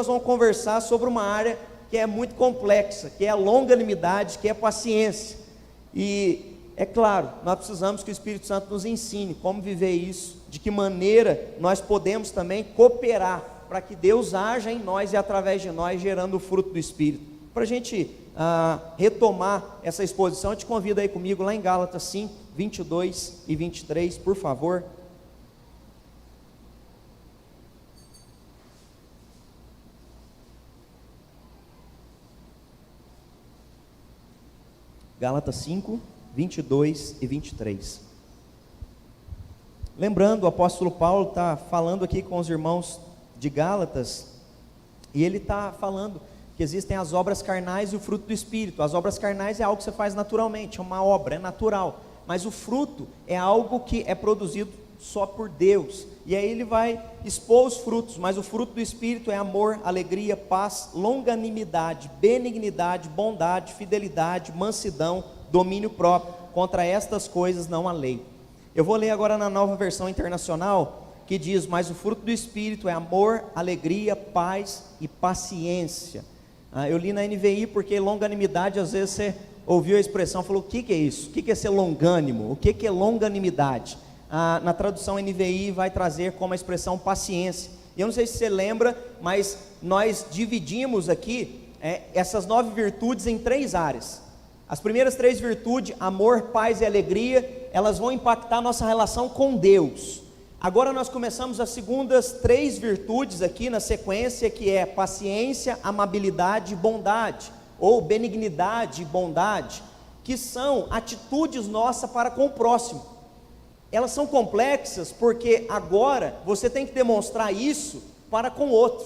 nós vamos conversar sobre uma área que é muito complexa, que é a longanimidade, que é a paciência. E é claro, nós precisamos que o Espírito Santo nos ensine como viver isso, de que maneira nós podemos também cooperar para que Deus haja em nós e através de nós, gerando o fruto do Espírito. Para a gente retomar essa exposição, eu te convido aí comigo lá em Gálatas 5, 22 e 23, por favor. Gálatas 5, 22 e 23. Lembrando, o apóstolo Paulo está falando aqui com os irmãos de Gálatas, e ele está falando que existem as obras carnais e o fruto do Espírito. As obras carnais é algo que você faz naturalmente, é uma obra, é natural, mas o fruto é algo que é produzido só por Deus, e aí ele vai expor os frutos, mas o fruto do Espírito é amor, alegria, paz, longanimidade, benignidade, bondade, fidelidade, mansidão, domínio próprio. Contra estas coisas não há lei. Eu vou ler agora na Nova Versão Internacional, que diz: mas o fruto do Espírito é amor, alegria, paz e paciência. Eu li na NVI porque longanimidade, às vezes você ouviu a expressão, falou: o que é isso? O que é ser longânimo? O que é longanimidade? Na tradução NVI vai trazer como a expressão paciência. E eu não sei se você lembra, mas nós dividimos aqui essas 9 virtudes em 3 áreas. As primeiras 3 virtudes, amor, paz e alegria, elas vão impactar a nossa relação com Deus. Agora nós começamos as segundas 3 virtudes aqui na sequência, que é paciência, amabilidade e bondade, ou benignidade e bondade, que são atitudes nossas para com o próximo. Elas são complexas porque agora você tem que demonstrar isso para com o outro.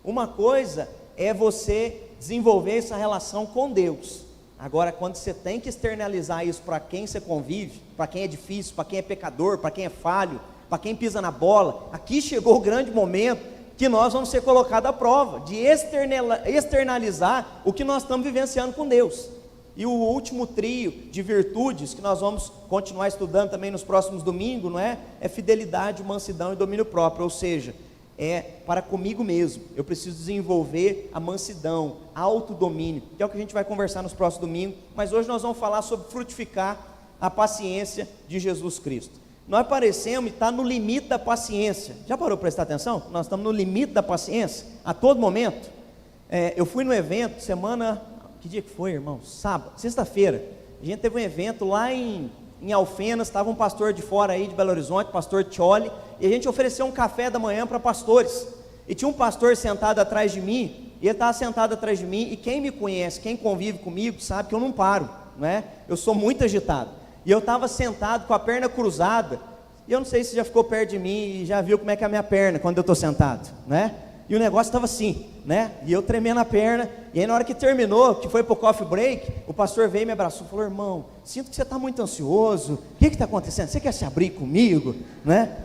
Uma coisa é você desenvolver essa relação com Deus. Agora, quando você tem que externalizar isso para quem você convive, para quem é difícil, para quem é pecador, para quem é falho, para quem pisa na bola, aqui chegou o grande momento que nós vamos ser colocados à prova, de externalizar o que nós estamos vivenciando com Deus. E o último trio de virtudes, que nós vamos continuar estudando também nos próximos domingos, não é? É fidelidade, mansidão e domínio próprio, ou seja, é para comigo mesmo. Eu preciso desenvolver a mansidão, autodomínio, que é o que a gente vai conversar nos próximos domingos, mas hoje nós vamos falar sobre frutificar a paciência de Jesus Cristo. Nós parecemos estar no limite da paciência. Já parou para prestar atenção? Nós estamos no limite da paciência, a todo momento. Eu fui no evento, que dia que foi, irmão? Sábado, sexta-feira, a gente teve um evento lá em Alfenas, estava um pastor de fora aí de Belo Horizonte, pastor Tcholi, e a gente ofereceu um café da manhã para pastores, e tinha um pastor sentado atrás de mim, e ele estava sentado atrás de mim, e quem me conhece, quem convive comigo, sabe que eu não paro, não é? Eu sou muito agitado, e eu estava sentado com a perna cruzada, e eu não sei se já ficou perto de mim, e já viu como é que é a minha perna, quando eu estou sentado, né? E o negócio estava assim, né? E eu tremendo a perna. E aí na hora que terminou, que foi para o coffee break, o pastor veio e me abraçou, falou: irmão, sinto que você está muito ansioso. O que está acontecendo? Você quer se abrir comigo, né?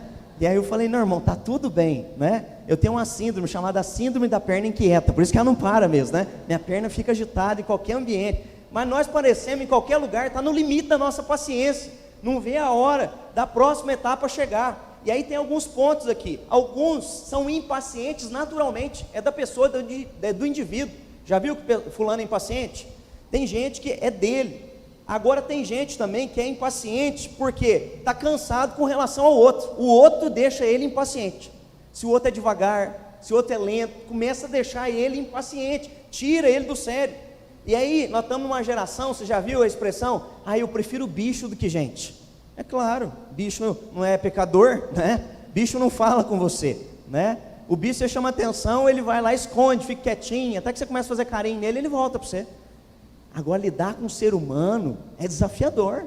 E aí eu falei: não, irmão, tá tudo bem, né? Eu tenho uma síndrome chamada síndrome da perna inquieta, por isso que ela não para mesmo, né? Minha perna fica agitada em qualquer ambiente. Mas nós parecemos em qualquer lugar, está no limite da nossa paciência. Não vê a hora da próxima etapa chegar. E aí tem alguns pontos aqui. Alguns são impacientes naturalmente, é da pessoa, do indivíduo. Já viu que fulano é impaciente? Tem gente que é dele. Agora tem gente também que é impaciente porque está cansado com relação ao outro. O outro deixa ele impaciente. Se o outro é devagar, se o outro é lento, começa a deixar ele impaciente, tira ele do sério. E aí nós estamos numa geração, você já viu a expressão? Eu prefiro bicho do que gente. É claro, bicho não é pecador, né? Bicho não fala com você, né? O bicho, você chama atenção, ele vai lá, esconde, fica quietinho, até que você começa a fazer carinho nele, ele volta para você. Agora, lidar com o ser humano é desafiador,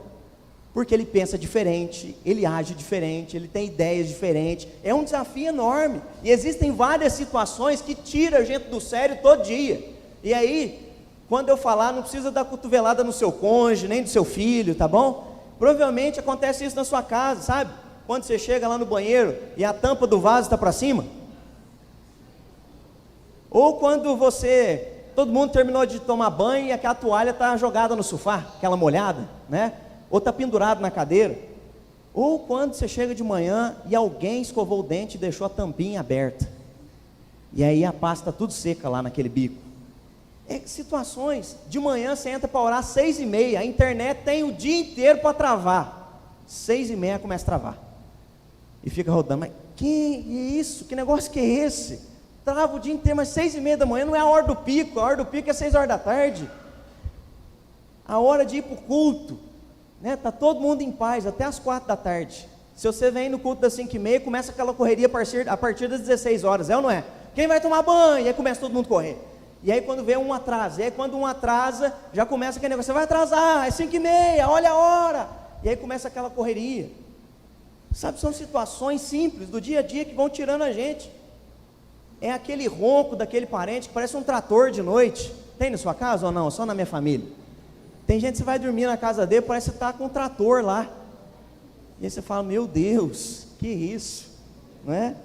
porque ele pensa diferente, ele age diferente, ele tem ideias diferentes, é um desafio enorme, e existem várias situações que tiram a gente do sério todo dia. E aí, quando eu falar, não precisa dar cotovelada no seu cônjuge, nem do seu filho, tá bom? Provavelmente acontece isso na sua casa, sabe? Quando você chega lá no banheiro e a tampa do vaso está para cima. Ou quando todo mundo terminou de tomar banho e aquela toalha está jogada no sofá, aquela molhada, né? Ou está pendurado na cadeira. Ou quando você chega de manhã e alguém escovou o dente e deixou a tampinha aberta. E aí a pasta tudo seca lá naquele bico. Situações, de manhã você entra para orar 6h30, a internet tem o dia inteiro para travar, 6h30 começa a travar, e fica rodando, mas que isso, que negócio que é esse? Trava o dia inteiro, mas 6h30 da manhã não é a hora do pico, a hora do pico é 6 horas da tarde, a hora de ir para o culto, né? Está todo mundo em paz, até as 4 da tarde, se você vem no culto das 5h30, começa aquela correria a partir das 16 horas, é ou não é? Quem vai tomar banho? E aí começa todo mundo a correr. E aí quando vem um atraso, e aí quando um atrasa, já começa aquele negócio, você vai atrasar, é 5h30, olha a hora, e aí começa aquela correria, sabe, são situações simples, do dia a dia que vão tirando a gente, é aquele ronco daquele parente que parece um trator de noite, tem na sua casa ou não? Só na minha família, tem gente que você vai dormir na casa dele, parece que está com um trator lá, e aí você fala, meu Deus, que isso, não é?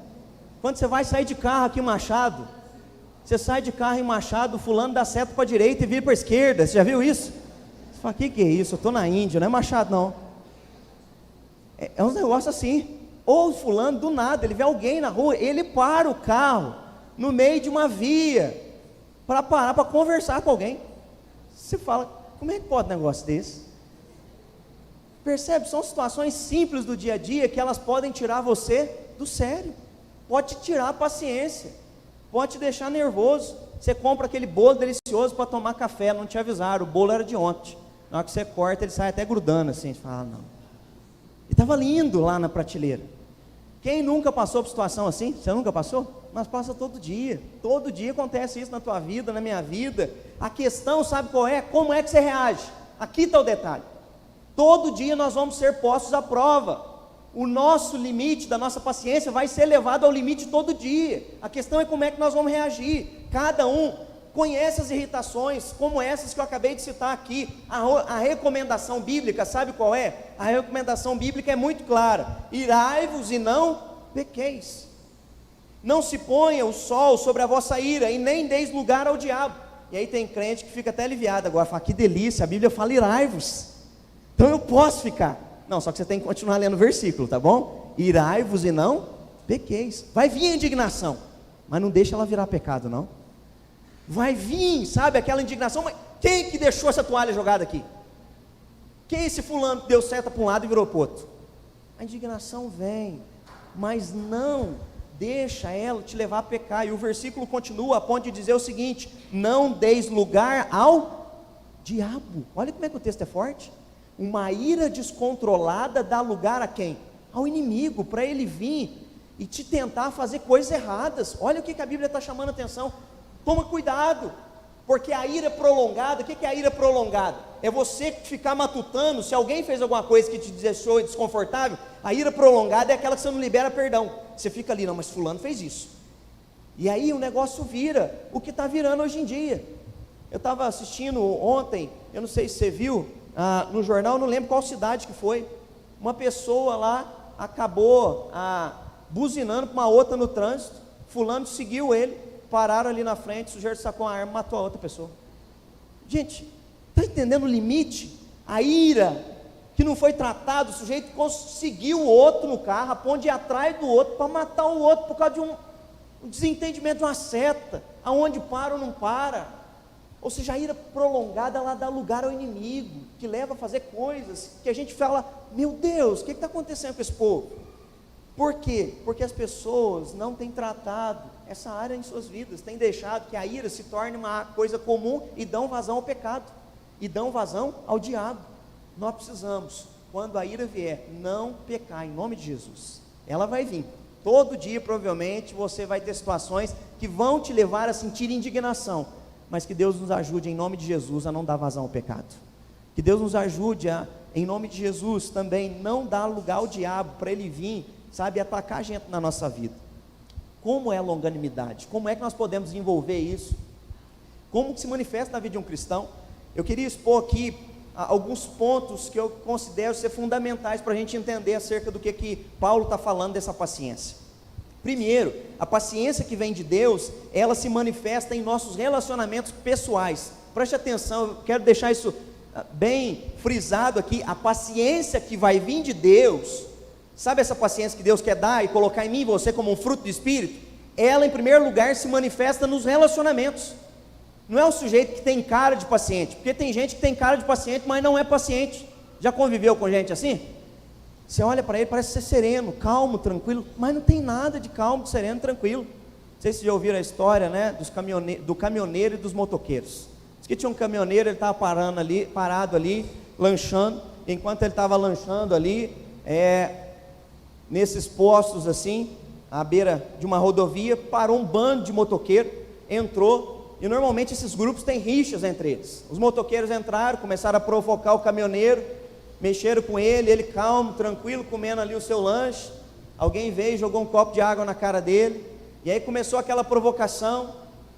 Quando você vai sair de carro aqui em Machado, você sai de carro em Machado, fulano dá seta para a direita e vira para a esquerda, você já viu isso? Você fala, que é isso? Eu estou na Índia, não é Machado não. É uns negócios assim, ou o fulano do nada, ele vê alguém na rua, ele para o carro, no meio de uma via, para parar, para conversar com alguém. Você fala, como é que pode um negócio desse? Percebe? São situações simples do dia a dia, que elas podem tirar você do sério, pode te tirar a paciência, pode te deixar nervoso. Você compra aquele bolo delicioso para tomar café, não te avisaram, o bolo era de ontem, na hora que você corta ele sai até grudando assim, você fala, não, e estava lindo lá na prateleira. Quem nunca passou por situação assim? Você nunca passou? Mas passa todo dia acontece isso na tua vida, na minha vida. A questão, sabe qual é? Como é que você reage? Aqui está o detalhe, todo dia nós vamos ser postos à prova, o nosso limite da nossa paciência vai ser levado ao limite todo dia. A questão é como é que nós vamos reagir. Cada um conhece as irritações, como essas que eu acabei de citar aqui. A recomendação bíblica, sabe qual é? A recomendação bíblica é muito clara: irai-vos e não pequeis. Não se ponha o sol sobre a vossa ira, e nem deis lugar ao diabo. E aí tem crente que fica até aliviado agora, fala, que delícia, a Bíblia fala irai-vos, então eu posso ficar. Não, só que você tem que continuar lendo o versículo, tá bom? Irai-vos e não pequeis. Vai vir a indignação, mas não deixa ela virar pecado, não. Vai vir, sabe, aquela indignação, mas quem que deixou essa toalha jogada aqui? Quem é esse fulano que deu seta para um lado e virou para o outro? A indignação vem, mas não deixa ela te levar a pecar. E o versículo continua a ponto de dizer o seguinte: não deis lugar ao diabo. Olha como é que o texto é forte. Uma ira descontrolada dá lugar a quem? Ao inimigo, para ele vir e te tentar fazer coisas erradas. Olha o que a Bíblia está chamando a atenção. Toma cuidado, porque a ira prolongada, o que é a ira prolongada? É você ficar matutando, se alguém fez alguma coisa que te deixou desconfortável. A ira prolongada é aquela que você não libera perdão, você fica ali, não, mas fulano fez isso, e aí o negócio vira, o que está virando hoje em dia. Eu estava assistindo ontem, eu não sei se você viu, no jornal, não lembro qual cidade que foi, uma pessoa lá acabou buzinando para uma outra no trânsito, fulano seguiu ele, pararam ali na frente, o sujeito sacou uma arma, matou a outra pessoa. Gente, está entendendo o limite? A ira que não foi tratado, o sujeito conseguiu o outro no carro, a ponto de ir atrás do outro, para matar o outro, por causa de um desentendimento, de uma seta, aonde para ou não para. Ou seja, a ira prolongada, ela dá lugar ao inimigo, que leva a fazer coisas, que a gente fala, meu Deus, o que está acontecendo com esse povo? Por quê? Porque as pessoas não têm tratado essa área em suas vidas, têm deixado que a ira se torne uma coisa comum e dão vazão ao pecado, e dão vazão ao diabo. Nós precisamos, quando a ira vier, não pecar em nome de Jesus. Ela vai vir, todo dia provavelmente você vai ter situações que vão te levar a sentir indignação, mas que Deus nos ajude em nome de Jesus a não dar vazão ao pecado, que Deus nos ajude a, em nome de Jesus também, não dar lugar ao diabo, para ele vir, sabe, atacar a gente na nossa vida. Como é a longanimidade? Como é que nós podemos desenvolver isso? Como que se manifesta na vida de um cristão? Eu queria expor aqui alguns pontos que eu considero ser fundamentais para a gente entender acerca do que Paulo está falando dessa paciência. Primeiro, a paciência que vem de Deus, ela se manifesta em nossos relacionamentos pessoais. Preste atenção, eu quero deixar isso bem frisado aqui. A paciência que vai vir de Deus, sabe essa paciência que Deus quer dar e colocar em mim e você como um fruto do Espírito? ela em primeiro lugar se manifesta nos relacionamentos. Não é o sujeito que tem cara de paciente, porque tem gente que tem cara de paciente, mas não é paciente. Já conviveu com gente assim? Você olha para ele, parece ser sereno, calmo, tranquilo, mas não tem nada de calmo, sereno, tranquilo. Não sei se já ouviram a história, né, do caminhoneiro e dos motoqueiros. Diz que tinha um caminhoneiro, ele estava parado ali, lanchando. Enquanto ele estava lanchando ali, nesses postos assim, à beira de uma rodovia, parou um bando de motoqueiro, entrou, e normalmente esses grupos têm rixas entre eles. Os motoqueiros entraram, começaram a provocar o caminhoneiro, mexeram com ele calmo, tranquilo, comendo ali o seu lanche. Alguém veio, jogou um copo de água na cara dele, e aí começou aquela provocação.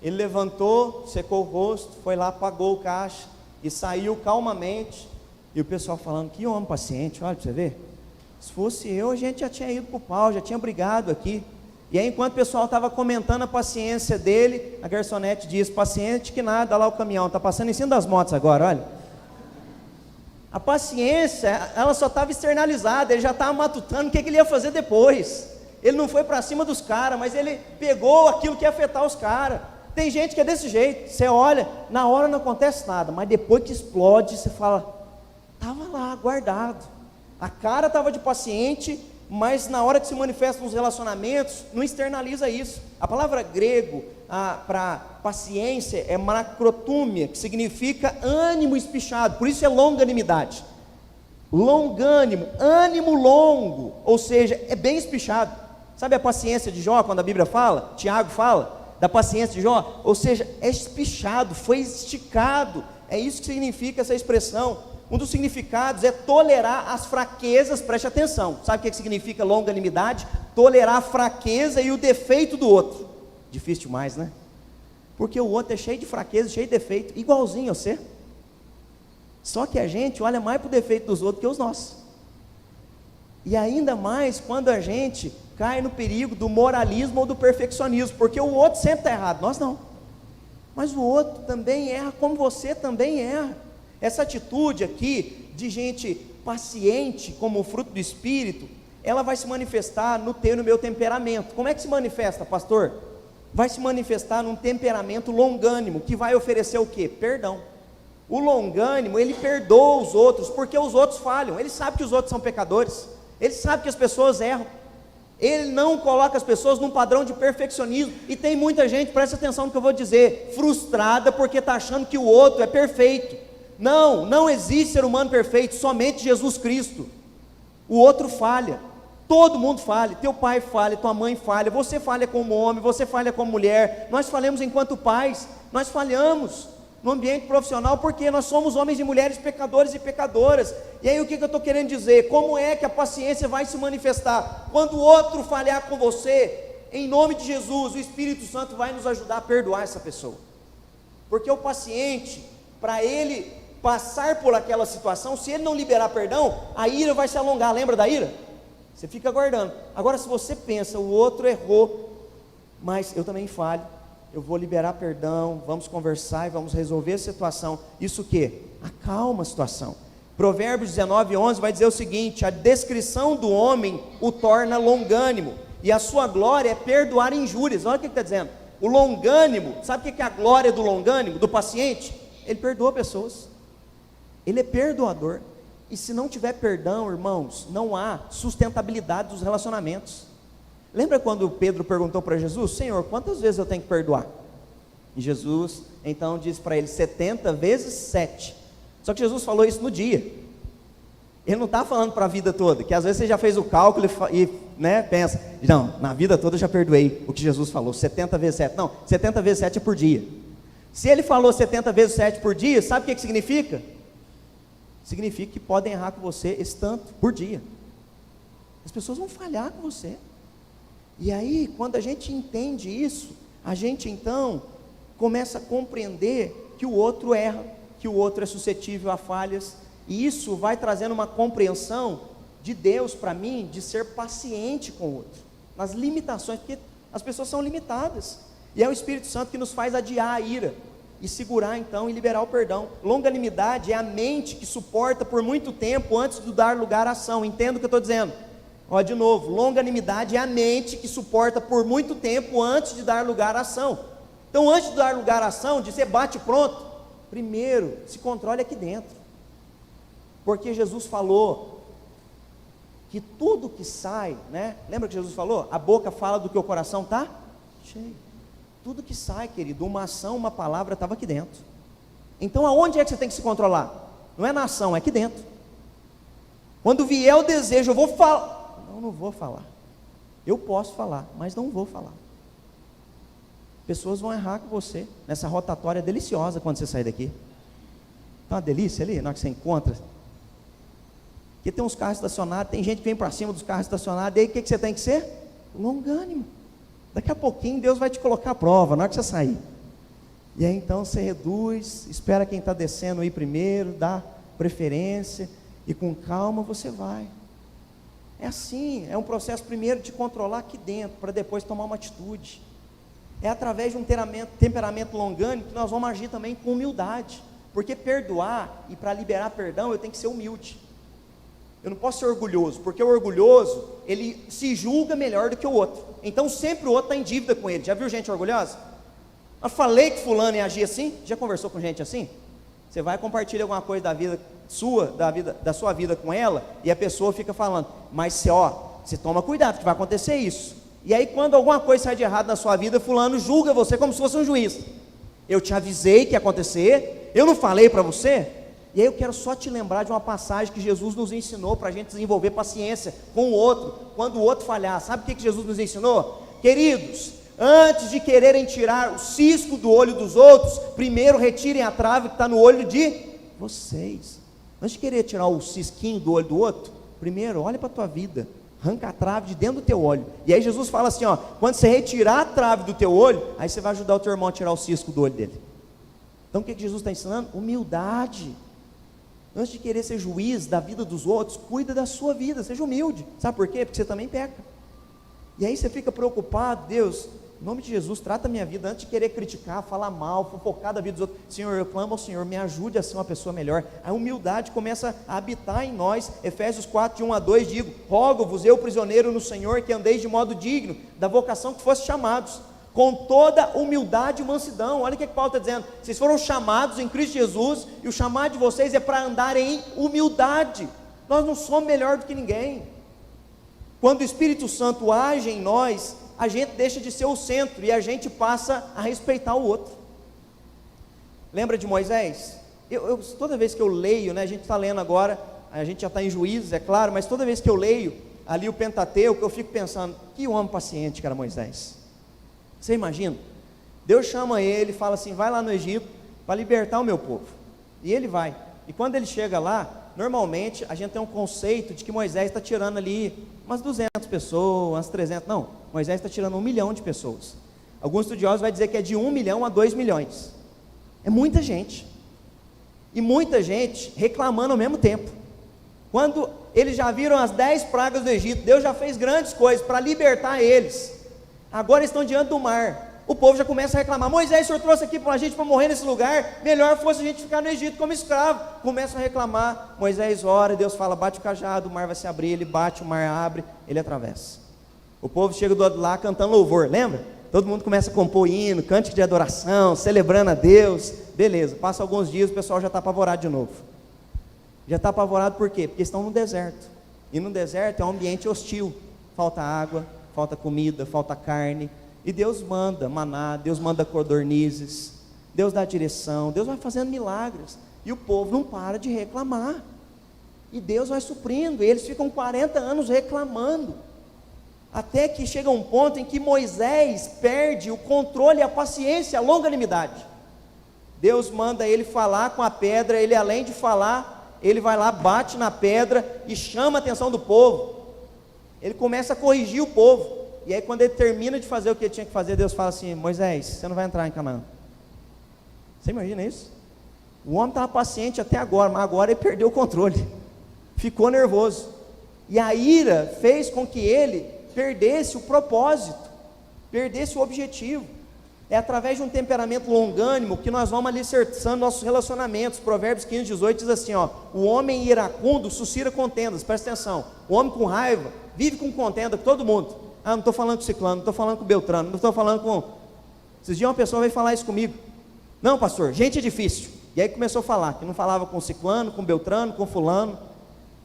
Ele levantou, secou o rosto, foi lá, pagou o caixa e saiu calmamente. E o pessoal falando: que homem paciente, olha para você ver. Se fosse eu, a gente já tinha ido para o pau, já tinha brigado aqui. E aí, enquanto o pessoal estava comentando a paciência dele, a garçonete diz: paciente que nada, lá o caminhão está passando em cima das motos agora, olha. A paciência, ela só estava externalizada, ele já estava matutando o que ele ia fazer depois. Ele não foi para cima dos caras, mas ele pegou aquilo que ia afetar os caras. Tem gente que é desse jeito, você olha, na hora não acontece nada, mas depois que explode, você fala: estava lá, guardado. A cara estava de paciente, mas na hora que se manifesta nos relacionamentos, não externaliza isso. A palavra grego para paciência é macrotúmia, que significa ânimo espichado, por isso é longanimidade. Longânimo, ânimo longo, ou seja, é bem espichado. Sabe a paciência de Jó, quando a Bíblia fala, Tiago fala da paciência de Jó? Ou seja, é espichado, foi esticado, é isso que significa essa expressão. Um dos significados é tolerar as fraquezas, preste atenção. Sabe o que significa longanimidade? Tolerar a fraqueza e o defeito do outro. Difícil demais, né? Porque o outro é cheio de fraqueza, cheio de defeito, igualzinho a você. Só que a gente olha mais para o defeito dos outros que os nossos. E ainda mais quando a gente cai no perigo do moralismo ou do perfeccionismo, porque o outro sempre está errado, nós não. Mas o outro também erra, como você também erra. Essa atitude aqui de gente paciente, como o fruto do Espírito, ela vai se manifestar no teu e no meu temperamento. Como é que se manifesta, pastor? Vai se manifestar num temperamento longânimo, que vai oferecer o quê? Perdão. O longânimo, ele perdoa os outros, porque os outros falham. Ele sabe que os outros são pecadores, ele sabe que as pessoas erram. Ele não coloca as pessoas num padrão de perfeccionismo. E tem muita gente, presta atenção no que eu vou dizer, frustrada porque está achando que o outro é perfeito. Não existe ser humano perfeito, somente Jesus Cristo. O outro falha, todo mundo falha, teu pai falha, tua mãe falha, você falha como homem, você falha como mulher, nós falhamos enquanto pais, nós falhamos no ambiente profissional, porque nós somos homens e mulheres pecadores e pecadoras. E aí o que eu estou querendo dizer? Como é que a paciência vai se manifestar? Quando o outro falhar com você, em nome de Jesus, o Espírito Santo vai nos ajudar a perdoar essa pessoa, porque o paciente, para ele passar por aquela situação, se ele não liberar perdão, a ira vai se alongar. Lembra da ira? Você fica aguardando. Agora, se você pensa: o outro errou, mas eu também falho, eu vou liberar perdão, vamos conversar e vamos resolver a situação. Isso o quê? Acalma a situação. Provérbios 19:11 vai dizer o seguinte: a descrição do homem o torna longânimo, e a sua glória é perdoar injúrias. Olha o que está dizendo. O longânimo, sabe o que é a glória do longânimo, do paciente? Ele perdoa pessoas, ele é perdoador. E se não tiver perdão, irmãos, não há sustentabilidade dos relacionamentos. Lembra quando Pedro perguntou para Jesus: Senhor, quantas vezes eu tenho que perdoar? E Jesus então disse para ele: 70 vezes 7. Só que Jesus falou isso no dia. Ele não está falando para a vida toda, que às vezes você já fez o cálculo e pensa: não, na vida toda eu já perdoei o que Jesus falou, 70 vezes 7. Não, 70 vezes 7 é por dia. Se ele falou 70 vezes 7 por dia, sabe o que significa? Significa que podem errar com você esse tanto por dia. As pessoas vão falhar com você. E aí, quando a gente entende isso, a gente então começa a compreender que o outro erra, que o outro é suscetível a falhas, e isso vai trazendo uma compreensão de Deus para mim, de ser paciente com o outro, nas limitações, porque as pessoas são limitadas, e é o Espírito Santo que nos faz adiar a ira, e segurar então e liberar o perdão. Longanimidade é a mente que suporta por muito tempo antes de dar lugar à ação. Entenda o que eu estou dizendo. Ó, de novo, longanimidade é a mente que suporta por muito tempo antes de dar lugar à ação. Então, antes de dar lugar à ação, de ser bate pronto, primeiro se controle aqui dentro, porque Jesus falou que tudo que sai, né? Lembra que Jesus falou? A boca fala do que o coração está cheio. Tudo que sai, querido, uma ação, uma palavra, estava aqui dentro. Então, aonde é que você tem que se controlar? Não é na ação, é aqui dentro. Quando vier o desejo, eu vou falar. Não vou falar. Eu posso falar, mas não vou falar. Pessoas vão errar com você nessa rotatória deliciosa quando você sair daqui. Tá uma delícia ali, na hora que você encontra. Porque tem uns carros estacionados, tem gente que vem para cima dos carros estacionados, e aí o que você tem que ser? Longânimo. Daqui a pouquinho Deus vai te colocar à prova, na hora que você sair. E aí então você reduz, espera quem está descendo ir primeiro, dá preferência, e com calma você vai. É assim, é um processo primeiro de controlar aqui dentro, para depois tomar uma atitude. É através de um temperamento longânimo que nós vamos agir também com humildade, porque perdoar e para liberar perdão eu tenho que ser humilde. Eu não posso ser orgulhoso, porque o orgulhoso, ele se julga melhor do que o outro, então sempre o outro está em dívida com ele. Já viu gente orgulhosa? Eu falei que fulano ia agir assim. Já conversou com gente assim? Você vai compartilhar alguma coisa da vida sua, da sua vida com ela, e a pessoa fica falando, mas você toma cuidado que vai acontecer isso. E aí quando alguma coisa sai de errado na sua vida, fulano julga você como se fosse um juiz. Eu te avisei que ia acontecer, eu não falei para você? E aí eu quero só te lembrar de uma passagem que Jesus nos ensinou para a gente desenvolver paciência com o outro, quando o outro falhar. Sabe o que Jesus nos ensinou? Queridos, antes de quererem tirar o cisco do olho dos outros, primeiro retirem a trave que está no olho de vocês. Antes de querer tirar o cisquinho do olho do outro, primeiro olha para a tua vida, arranca a trave de dentro do teu olho. E aí Jesus fala assim, ó, quando você retirar a trave do teu olho, aí você vai ajudar o teu irmão a tirar o cisco do olho dele. Então o que Jesus está ensinando? Humildade. Antes de querer ser juiz da vida dos outros, cuida da sua vida, seja humilde. Sabe por quê? Porque você também peca. E aí você fica preocupado, Deus, em nome de Jesus, trata a minha vida, antes de querer criticar, falar mal, fofocar da vida dos outros. Senhor, eu clamo ao Senhor, me ajude a ser uma pessoa melhor. A humildade começa a habitar em nós. Efésios 4, de 1 a 2, digo, rogo-vos, eu prisioneiro no Senhor, que andeis de modo digno da vocação que foste chamados, com toda humildade e mansidão. Olha o que Paulo está dizendo, vocês foram chamados em Cristo Jesus, e o chamado de vocês é para andar em humildade. Nós não somos melhor do que ninguém. Quando o Espírito Santo age em nós, a gente deixa de ser o centro, e a gente passa a respeitar o outro. Lembra de Moisés? Toda vez que eu leio, né, a gente está lendo agora, a gente já está em Juízes, é claro, mas toda vez que eu leio ali o Pentateuco, eu fico pensando, que homem paciente que era Moisés. Você imagina? Deus chama ele, fala assim, vai lá no Egito, para libertar o meu povo, e ele vai, e quando ele chega lá, normalmente a gente tem um conceito de que Moisés está tirando ali umas 200 pessoas, umas 300, não, Moisés está tirando 1 milhão de pessoas. Alguns estudiosos vão dizer que é de 1 milhão a 2 milhões, é muita gente, e muita gente reclamando ao mesmo tempo. Quando eles já viram as 10 pragas do Egito, Deus já fez grandes coisas para libertar eles, agora estão diante do mar, o povo já começa a reclamar, Moisés, o Senhor trouxe aqui para a gente para morrer nesse lugar, melhor fosse a gente ficar no Egito como escravo. Começam a reclamar, Moisés ora, Deus fala, bate o cajado, o mar vai se abrir, ele bate, o mar abre, ele atravessa. O povo chega do lado de lá cantando louvor, lembra? Todo mundo começa a compor hino, cântico de adoração, celebrando a Deus, beleza, passa alguns dias, o pessoal já está apavorado de novo. Já está apavorado por quê? Porque estão no deserto, e no deserto é um ambiente hostil, falta água, falta comida, falta carne, e Deus manda maná, Deus manda codornizes, Deus dá direção, Deus vai fazendo milagres, e o povo não para de reclamar, e Deus vai suprindo, e eles ficam 40 anos reclamando, até que chega um ponto em que Moisés perde o controle, a paciência, a longanimidade. Deus manda ele falar com a pedra, ele além de falar, ele vai lá, bate na pedra, e chama a atenção do povo, ele começa a corrigir o povo, e aí quando ele termina de fazer o que ele tinha que fazer, Deus fala assim, Moisés, você não vai entrar em Canaã. Você imagina isso? O homem estava paciente até agora, mas agora ele perdeu o controle, ficou nervoso, e a ira fez com que ele perdesse o propósito, perdesse o objetivo. É através de um temperamento longânimo que nós vamos alicerçando nossos relacionamentos. Provérbios 15, 18 diz assim, ó, o homem iracundo suscita contendas, presta atenção, o homem com raiva, vive com contenda com todo mundo. Ah, não estou falando com o ciclano, não estou falando com o beltrano, não estou falando com... Esses dias uma pessoa veio falar isso comigo. Não, pastor, gente é difícil. E aí começou a falar, que não falava com o ciclano, com o beltrano, com o fulano.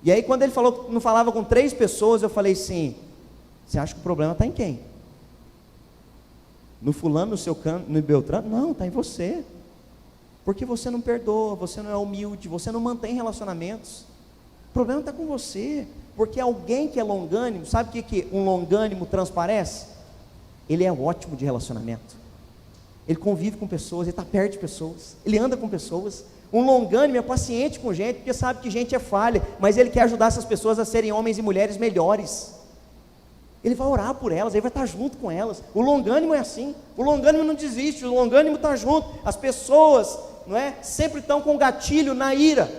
E aí quando ele falou que não falava com 3 pessoas, eu falei assim, você acha que o problema está em quem? No fulano, no seu cano, no beltrano? Não, está em você. Porque você não perdoa, você não é humilde, você não mantém relacionamentos. O problema está com você. Porque alguém que é longânimo, sabe o que um longânimo transparece? Ele é ótimo de relacionamento. Ele convive com pessoas, ele está perto de pessoas, ele anda com pessoas. Um longânimo é paciente com gente, porque sabe que gente é falha, mas ele quer ajudar essas pessoas a serem homens e mulheres melhores. Ele vai orar por elas, ele vai estar junto com elas. O longânimo é assim, o longânimo não desiste, o longânimo está junto. As pessoas, não é, sempre estão com gatilho na ira.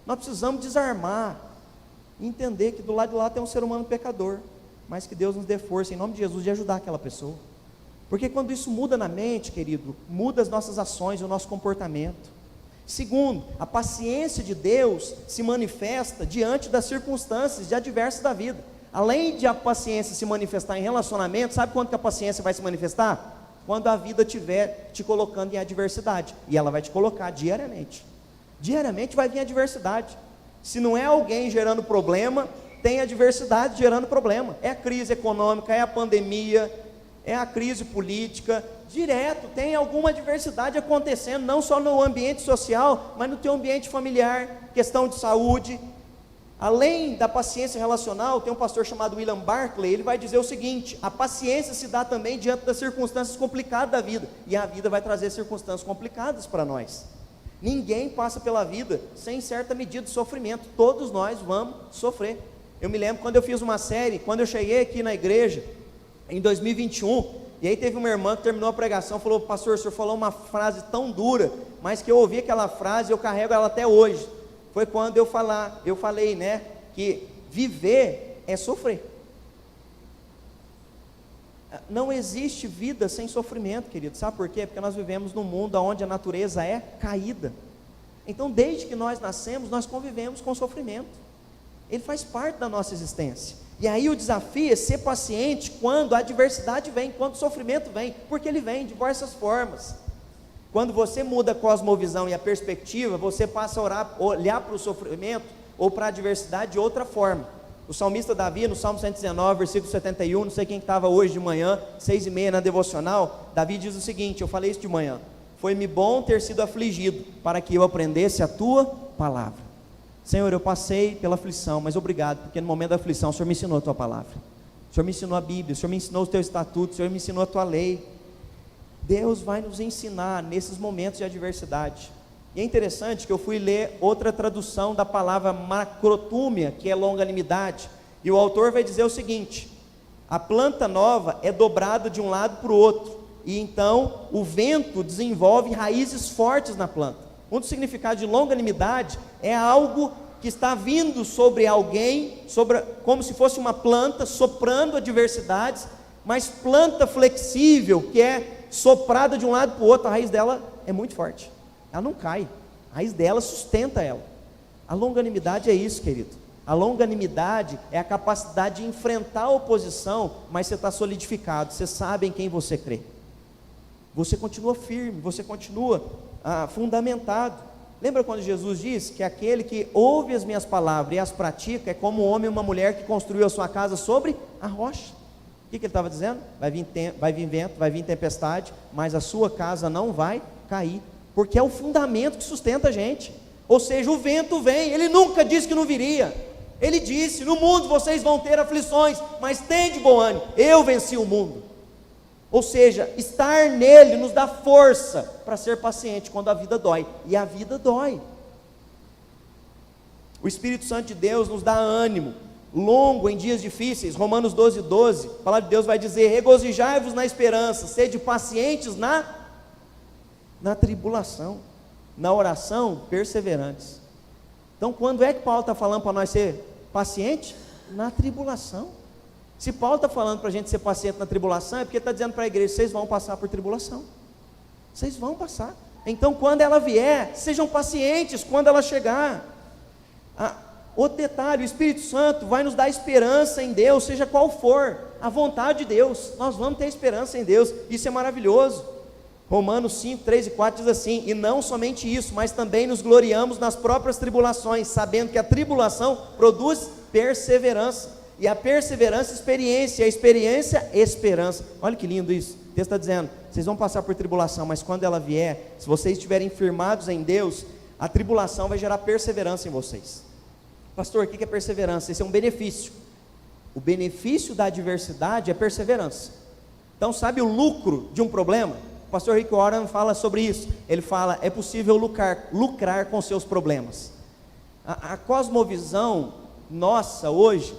Nós precisamos desarmar e entender que do lado de lá tem um ser humano pecador, mas que Deus nos dê força, em nome de Jesus, de ajudar aquela pessoa. Porque quando isso muda na mente, querido, muda as nossas ações e o nosso comportamento. Segundo, a paciência de Deus se manifesta diante das circunstâncias adversas da vida. Além de a paciência se manifestar em relacionamento, sabe quando que a paciência vai se manifestar? Quando a vida estiver te colocando em adversidade. E ela vai te colocar diariamente. Diariamente vai vir adversidade. Se não é alguém gerando problema, tem adversidade gerando problema. É a crise econômica, é a pandemia, é a crise política, direto tem alguma adversidade acontecendo, não só no ambiente social, mas no teu ambiente familiar, questão de saúde. Além da paciência relacional, tem um pastor chamado William Barclay, ele vai dizer o seguinte: a paciência se dá também diante das circunstâncias complicadas da vida, e a vida vai trazer circunstâncias complicadas para nós. Ninguém passa pela vida sem certa medida de sofrimento, todos nós vamos sofrer. Eu me lembro quando eu fiz uma série, quando eu cheguei aqui na igreja, em 2021, e aí teve uma irmã que terminou a pregação, falou: pastor, o senhor falou uma frase tão dura, mas que eu ouvi aquela frase, eu carrego ela até hoje. Foi quando eu falei, né, que viver é sofrer. Não existe vida sem sofrimento, querido. Sabe por quê? Porque nós vivemos num mundo onde a natureza é caída. Então, desde que nós nascemos, nós convivemos com o sofrimento. Ele faz parte da nossa existência. E aí o desafio é ser paciente quando a adversidade vem, quando o sofrimento vem, porque ele vem de diversas formas. Quando você muda a cosmovisão e a perspectiva, você passa a olhar para o sofrimento ou para a adversidade de outra forma. O salmista Davi, no Salmo 119, versículo 71, não sei quem estava hoje de manhã, 6:30 na devocional, Davi diz o seguinte, eu falei isso de manhã: foi-me bom ter sido afligido, para que eu aprendesse a tua palavra. Senhor, eu passei pela aflição, mas obrigado, porque no momento da aflição o Senhor me ensinou a tua palavra, o Senhor me ensinou a Bíblia, o Senhor me ensinou os teus estatutos, o Senhor me ensinou a tua lei. Deus vai nos ensinar nesses momentos de adversidade. E é interessante que eu fui ler outra tradução da palavra macrotúmia, que é longanimidade, e o autor vai dizer o seguinte: a planta nova é dobrada de um lado para o outro, e então o vento desenvolve raízes fortes na planta. Um dos significados de longanimidade é algo que está vindo sobre alguém, como se fosse uma planta soprando adversidades, mas planta flexível, que é soprada de um lado para o outro, a raiz dela é muito forte, ela não cai, a raiz dela sustenta ela. A longanimidade é isso, querido. A longanimidade é a capacidade de enfrentar a oposição, mas você está solidificado, você sabe em quem você crê, você continua firme, você continua fundamentado. Lembra quando Jesus disse que aquele que ouve as minhas palavras e as pratica é como um homem e uma mulher que construiu a sua casa sobre a rocha? O que ele estava dizendo? Vai vir vento, vai vir tempestade, mas a sua casa não vai cair, porque é o fundamento que sustenta a gente. Ou seja, o vento vem, ele nunca disse que não viria, ele disse: no mundo vocês vão ter aflições, mas tem de bom ânimo, eu venci o mundo. Ou seja, estar nele nos dá força para ser paciente quando a vida dói, e a vida dói. O Espírito Santo de Deus nos dá ânimo longo em dias difíceis. Romanos 12:12, a palavra de Deus vai dizer: regozijai-vos na esperança, sede pacientes na tribulação, na oração perseverantes. Então, quando é que Paulo está falando para nós ser paciente? Na tribulação. Se Paulo está falando para a gente ser paciente na tribulação, é porque está dizendo para a igreja: vocês vão passar por tribulação, vocês vão passar. Então, quando ela vier, sejam pacientes quando ela chegar. Outro detalhe, o Espírito Santo vai nos dar esperança em Deus, seja qual for a vontade de Deus, nós vamos ter esperança em Deus, isso é maravilhoso. Romanos 5, 3 e 4 diz assim: e não somente isso, mas também nos gloriamos nas próprias tribulações, sabendo que a tribulação produz perseverança, e a perseverança experiência, e a experiência esperança. Olha que lindo isso, o texto está dizendo, vocês vão passar por tribulação, mas quando ela vier, se vocês estiverem firmados em Deus, a tribulação vai gerar perseverança em vocês. Pastor, o que é perseverança? Esse é um benefício. O benefício da adversidade é perseverança. Então, sabe o lucro de um problema? O pastor Rick Warren fala sobre isso. Ele fala, é possível lucrar com seus problemas. A cosmovisão nossa hoje,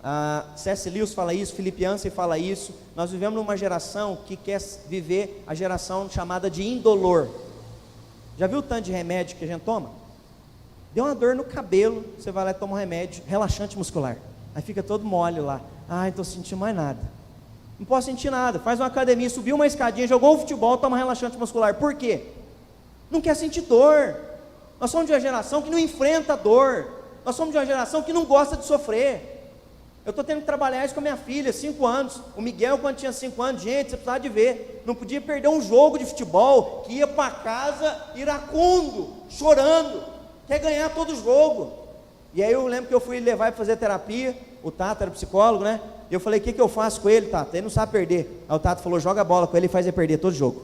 a C.S. Lewis fala isso, Philip Yancey fala isso, nós vivemos numa geração que quer viver a geração chamada de indolor. Já viu o tanto de remédio que a gente toma? Deu uma dor no cabelo, você vai lá e toma um remédio, relaxante muscular, aí fica todo mole lá, não estou sentindo mais nada, não posso sentir nada, faz uma academia, subiu uma escadinha, jogou um futebol, toma relaxante muscular, por quê? Não quer sentir dor. Nós somos de uma geração que não enfrenta a dor, nós somos de uma geração que não gosta de sofrer. Eu estou tendo que trabalhar isso com a minha filha, 5 anos, o Miguel quando tinha 5 anos, gente, você precisava de ver, não podia perder um jogo de futebol, que ia para casa iracundo, chorando, quer ganhar todo o jogo. E aí eu lembro que eu fui levar para fazer terapia, o Tato era psicólogo, né? E eu falei, o que eu faço com ele, Tato? Ele não sabe perder. Aí o Tato falou, joga a bola com ele e faz ele perder todo o jogo.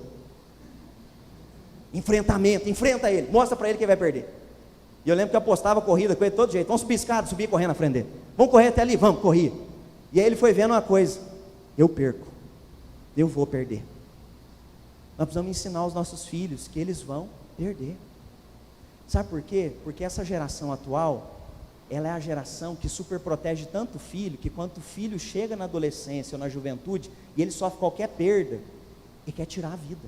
Enfrentamento, enfrenta ele, mostra para ele que ele vai perder. E eu lembro que eu apostava corrida com ele de todo jeito, vamos subir escada, subir correndo na frente dele, vamos correr até ali, vamos, corria. E aí ele foi vendo uma coisa, eu perco, eu vou perder. Nós precisamos ensinar os nossos filhos que eles vão perder. Sabe por quê? Porque essa geração atual, ela é a geração que super protege tanto o filho, que quando o filho chega na adolescência ou na juventude, e ele sofre qualquer perda, ele quer tirar a vida,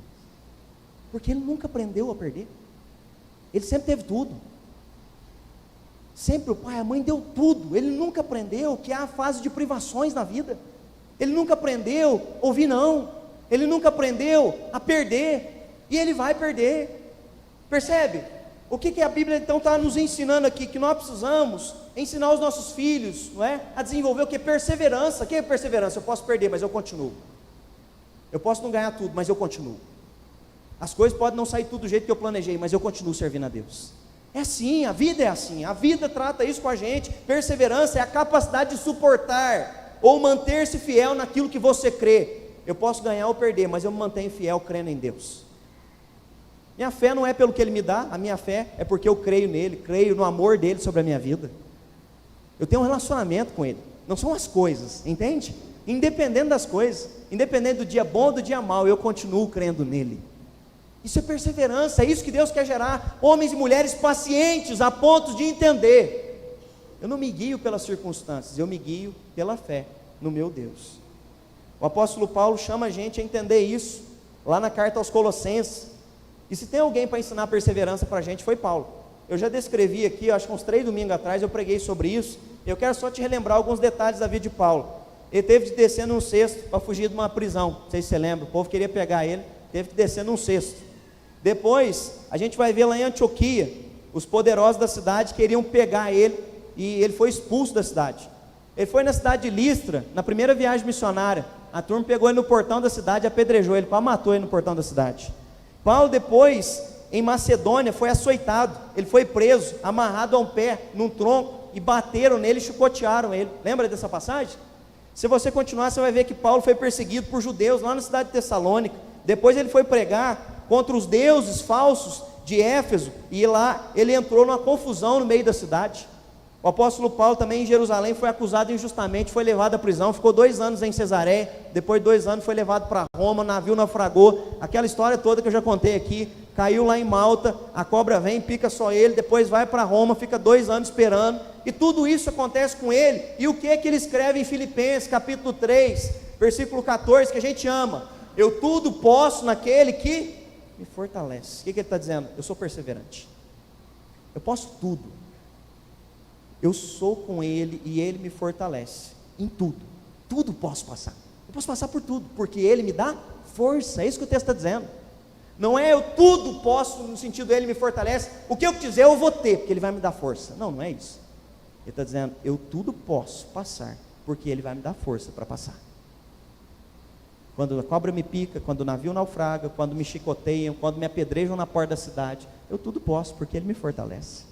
porque ele nunca aprendeu a perder, ele sempre teve tudo, sempre o pai, a mãe deu tudo, ele nunca aprendeu que há a fase de privações na vida, ele nunca aprendeu a ouvir não, ele nunca aprendeu a perder, e ele vai perder, percebe? O que a Bíblia então está nos ensinando aqui? Que nós precisamos ensinar os nossos filhos, não é? A desenvolver o que? Perseverança. O que é perseverança? Eu posso perder, mas eu continuo. Eu posso não ganhar tudo, mas eu continuo. As coisas podem não sair tudo do jeito que eu planejei, mas eu continuo servindo a Deus. É assim, a vida é assim. A vida trata isso com a gente. Perseverança é a capacidade de suportar ou manter-se fiel naquilo que você crê. Eu posso ganhar ou perder, mas eu me mantenho fiel crendo em Deus. Minha fé não é pelo que Ele me dá, a minha fé é porque eu creio nele, creio no amor dele sobre a minha vida. Eu tenho um relacionamento com Ele, não são as coisas, entende? Independente das coisas, independente do dia bom ou do dia mau, eu continuo crendo nele. Isso é perseverança, é isso que Deus quer gerar, homens e mulheres pacientes a ponto de entender. Eu não me guio pelas circunstâncias, eu me guio pela fé no meu Deus. O apóstolo Paulo chama a gente a entender isso, lá na carta aos Colossenses. E se tem alguém para ensinar perseverança para a gente, foi Paulo. Eu já descrevi aqui, acho que uns 3 domingos atrás, eu preguei sobre isso. Eu quero só te relembrar alguns detalhes da vida de Paulo. Ele teve de descer num cesto para fugir de uma prisão, não sei se você lembra, o povo queria pegar ele, teve que descer num cesto. Depois, a gente vai ver lá em Antioquia, os poderosos da cidade queriam pegar ele, e ele foi expulso da cidade. Ele foi na cidade de Listra, na primeira viagem missionária, a turma pegou ele no portão da cidade e apedrejou ele, quase matou ele no portão da cidade. Paulo depois, em Macedônia, foi açoitado, ele foi preso, amarrado a um pé, num tronco, e bateram nele e chicotearam ele. Lembra dessa passagem? Se você continuar, você vai ver que Paulo foi perseguido por judeus lá na cidade de Tessalônica. Depois ele foi pregar contra os deuses falsos de Éfeso, e lá ele entrou numa confusão no meio da cidade. O apóstolo Paulo também em Jerusalém foi acusado injustamente, foi levado à prisão, ficou 2 anos em Cesareia, depois de 2 anos foi levado para Roma, o navio naufragou, aquela história toda que eu já contei aqui, caiu lá em Malta, a cobra vem, pica só ele, depois vai para Roma, fica 2 anos esperando, e tudo isso acontece com ele. E o que é que ele escreve em Filipenses capítulo 3, versículo 14, que a gente ama? Eu tudo posso naquele que me fortalece. O que ele está dizendo? Eu sou perseverante, eu posso tudo, eu sou com Ele e Ele me fortalece em tudo, tudo posso passar, eu posso passar por tudo, porque Ele me dá força, é isso que o texto está dizendo. Não é eu tudo posso no sentido Ele me fortalece, o que eu quiser eu vou ter, porque Ele vai me dar força, não é isso. Ele está dizendo, eu tudo posso passar, porque Ele vai me dar força para passar. Quando a cobra me pica, quando o navio naufraga, quando me chicoteiam, quando me apedrejam na porta da cidade, eu tudo posso, porque Ele me fortalece.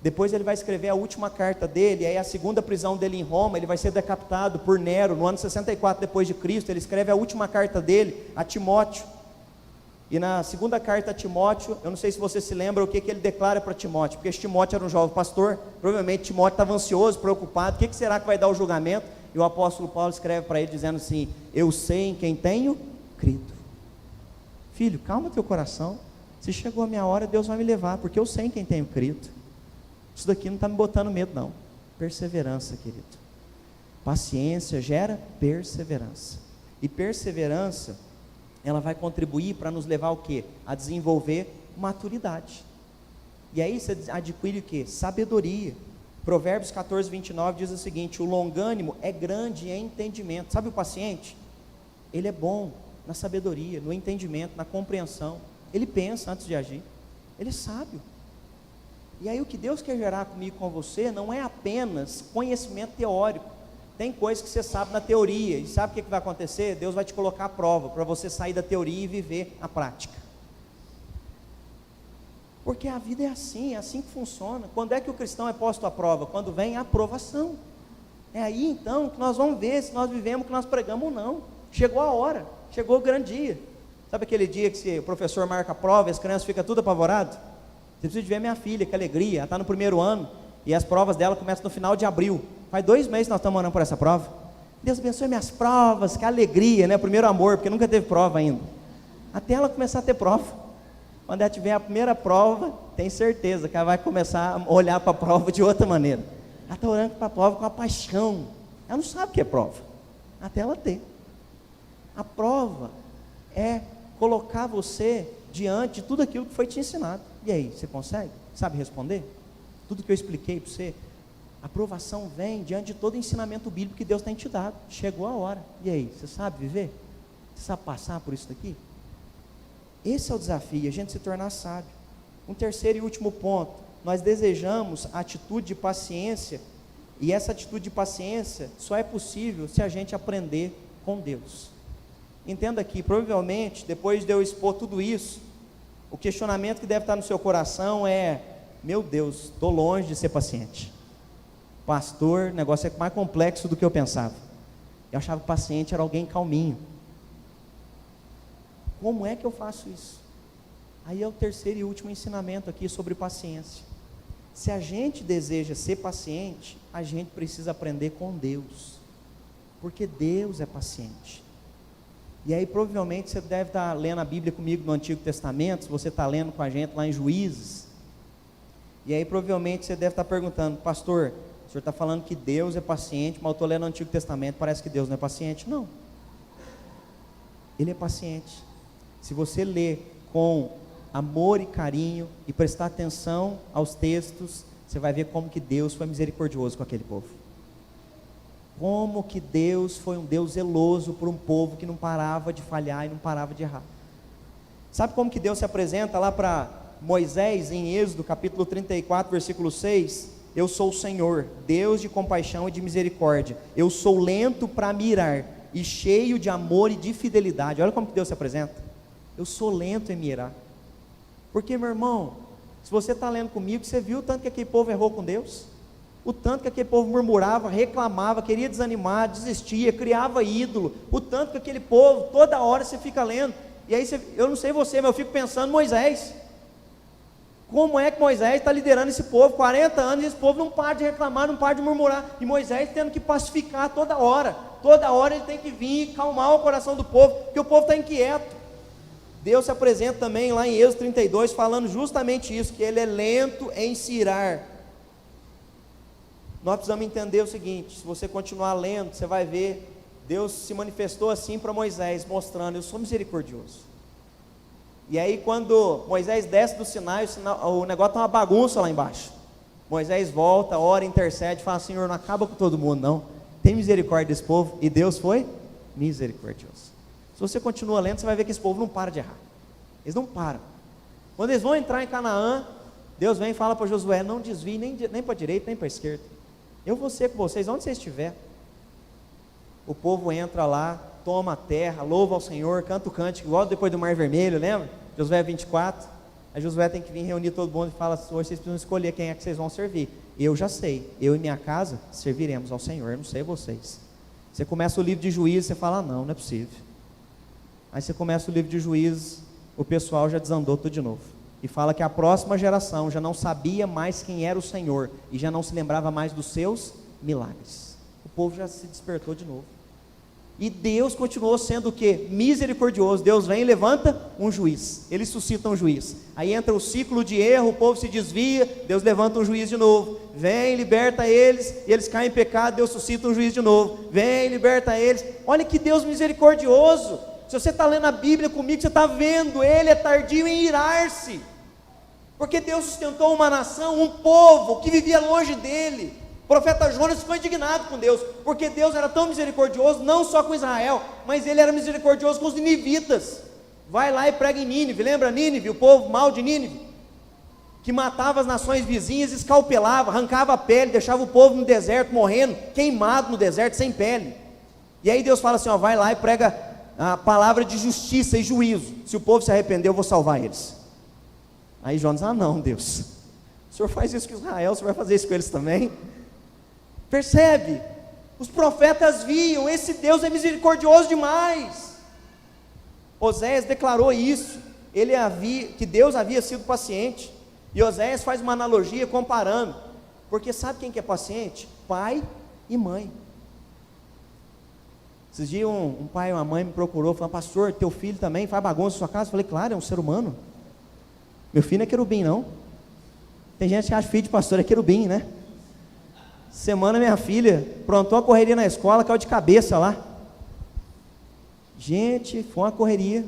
Depois ele vai escrever a última carta dele, e aí a segunda prisão dele em Roma, ele vai ser decapitado por Nero, no ano 64 depois de Cristo. Ele escreve a última carta dele a Timóteo, e na segunda carta a Timóteo, eu não sei se você se lembra o que ele declara para Timóteo, porque esse Timóteo era um jovem pastor, provavelmente Timóteo estava ansioso, preocupado, o que será que vai dar o julgamento? E o apóstolo Paulo escreve para ele dizendo assim, eu sei em quem tenho crido. Filho, calma teu coração, se chegou a minha hora, Deus vai me levar, porque eu sei em quem tenho crido. Isso daqui não está me botando medo não. Perseverança, querido. Paciência gera perseverança. E perseverança, ela vai contribuir para nos levar ao quê? A desenvolver maturidade. E aí você adquire o quê? Sabedoria. Provérbios 14, 29 diz o seguinte, o longânimo é grande em entendimento. Sabe o paciente? Ele é bom na sabedoria, no entendimento, na compreensão. Ele pensa antes de agir. Ele é sábio. E aí o que Deus quer gerar comigo e com você não é apenas conhecimento teórico. Tem coisas que você sabe na teoria, e sabe o que vai acontecer? Deus vai te colocar à prova, para você sair da teoria e viver a prática. Porque a vida é assim que funciona. Quando é que o cristão é posto à prova? Quando vem a aprovação. É aí então que nós vamos ver se nós vivemos o que nós pregamos ou não. Chegou a hora, chegou o grande dia. Sabe aquele dia que o professor marca a prova e as crianças ficam tudo apavoradas? Você precisa de ver minha filha, que alegria, ela está no primeiro ano, e as provas dela começam no final de abril, faz 2 meses que nós estamos orando por essa prova. Deus abençoe minhas provas, que alegria, né? Primeiro amor, porque nunca teve prova ainda, até ela começar a ter prova. Quando ela tiver a primeira prova, tem certeza que ela vai começar a olhar para a prova de outra maneira. Ela está orando para a prova com a paixão, ela não sabe o que é prova, até ela ter. A prova é colocar você diante de tudo aquilo que foi te ensinado. E aí, você consegue? Sabe responder? Tudo que eu expliquei para você, a aprovação vem diante de todo o ensinamento bíblico que Deus tem te dado. Chegou a hora. E aí, você sabe viver? Você sabe passar por isso daqui? Esse é o desafio, a gente se tornar sábio. Um terceiro e último ponto, nós desejamos a atitude de paciência, e essa atitude de paciência só é possível se a gente aprender com Deus. Entenda aqui, provavelmente, depois de eu expor tudo isso, o questionamento que deve estar no seu coração é, meu Deus, estou longe de ser paciente. Pastor, o negócio é mais complexo do que eu pensava. Eu achava que paciente era alguém calminho. Como é que eu faço isso? Aí é o terceiro e último ensinamento aqui sobre paciência. Se a gente deseja ser paciente, a gente precisa aprender com Deus, porque Deus é paciente. E aí provavelmente você deve estar lendo a Bíblia comigo no Antigo Testamento, se você está lendo com a gente lá em Juízes, e aí provavelmente você deve estar perguntando, pastor, o senhor está falando que Deus é paciente, mas eu estou lendo o Antigo Testamento, parece que Deus não é paciente. Não, Ele é paciente. Se você ler com amor e carinho, e prestar atenção aos textos, você vai ver como que Deus foi misericordioso com aquele povo. Como que Deus foi um Deus zeloso por um povo que não parava de falhar e não parava de errar. Sabe como que Deus se apresenta lá para Moisés em Êxodo capítulo 34 versículo 6? Eu sou o Senhor, Deus de compaixão e de misericórdia, eu sou lento para mirar e cheio de amor e de fidelidade. Olha como que Deus se apresenta. Eu sou lento em mirar. Porque, meu irmão, se você está lendo comigo, você viu o tanto que aquele povo errou com Deus? O tanto que aquele povo murmurava, reclamava, queria desanimar, desistia, criava ídolo. O tanto que aquele povo, toda hora você fica lendo. E aí, eu não sei você, mas eu fico pensando, Moisés. Como é que Moisés está liderando esse povo? 40 anos e esse povo não para de reclamar, não para de murmurar. E Moisés tendo que pacificar toda hora. Toda hora ele tem que vir calmar o coração do povo, porque o povo está inquieto. Deus se apresenta também lá em Êxodo 32, falando justamente isso, que Ele é lento em se irar. Nós precisamos entender o seguinte, se você continuar lendo, você vai ver, Deus se manifestou assim para Moisés, mostrando, eu sou misericordioso. E aí quando Moisés desce do Sinai, o negócio está uma bagunça lá embaixo. Moisés volta, ora, intercede, fala, Senhor, não acaba com todo mundo não, tem misericórdia desse povo, e Deus foi misericordioso. Se você continua lendo, você vai ver que esse povo não para de errar, eles não param. Quando eles vão entrar em Canaã, Deus vem e fala para Josué: não desvie nem para a direita, nem para a esquerda. Eu vou ser com vocês, onde vocês estiverem. O povo entra lá, toma a terra, louva ao Senhor, canta o cântico, igual depois do Mar Vermelho, lembra? Josué 24. Aí Josué tem que vir reunir todo mundo e fala: hoje vocês precisam escolher quem é que vocês vão servir. Eu já sei, eu e minha casa serviremos ao Senhor, eu não sei vocês. Você começa o livro de Juízes, você fala: não é possível. Aí você começa o livro de Juízes, o pessoal já desandou tudo de novo. E fala que a próxima geração já não sabia mais quem era o Senhor, e já não se lembrava mais dos seus milagres. O povo já se despertou de novo. E Deus continuou sendo o quê? Misericordioso. Deus vem e levanta um juiz, Ele suscita um juiz. Aí entra o ciclo de erro, o povo se desvia, Deus levanta um juiz de novo. Vem, liberta eles, e eles caem em pecado, Deus suscita um juiz de novo. Vem, liberta eles. Olha que Deus misericordioso. Se você está lendo a Bíblia comigo, você está vendo, Ele é tardio em irar-se, porque Deus sustentou uma nação, um povo que vivia longe dEle. O profeta Jonas ficou indignado com Deus, porque Deus era tão misericordioso, não só com Israel, mas Ele era misericordioso com os ninivitas. Vai lá e prega em Nínive, lembra Nínive, o povo mau de Nínive, que matava as nações vizinhas, escalpelava, arrancava a pele, deixava o povo no deserto, morrendo, queimado no deserto, sem pele. E aí Deus fala assim: ó, vai lá e prega a palavra de justiça e juízo, se o povo se arrepender eu vou salvar eles. Aí Jonas: ah não, Deus, o Senhor faz isso com Israel, o Senhor vai fazer isso com eles também? Percebe? Os profetas viam, esse Deus é misericordioso demais. Oséias declarou isso, que Deus havia sido paciente. E Oséias faz uma analogia comparando, porque sabe quem que é paciente? Pai e mãe. Esses dias um pai e uma mãe me procurou, falando: pastor, teu filho também faz bagunça na sua casa? Eu falei: claro, é um ser humano. Meu filho não é querubim não. Tem gente que acha que filho de pastor é querubim, né? Semana minha filha prontou a correria na escola, caiu de cabeça lá. Gente, foi uma correria.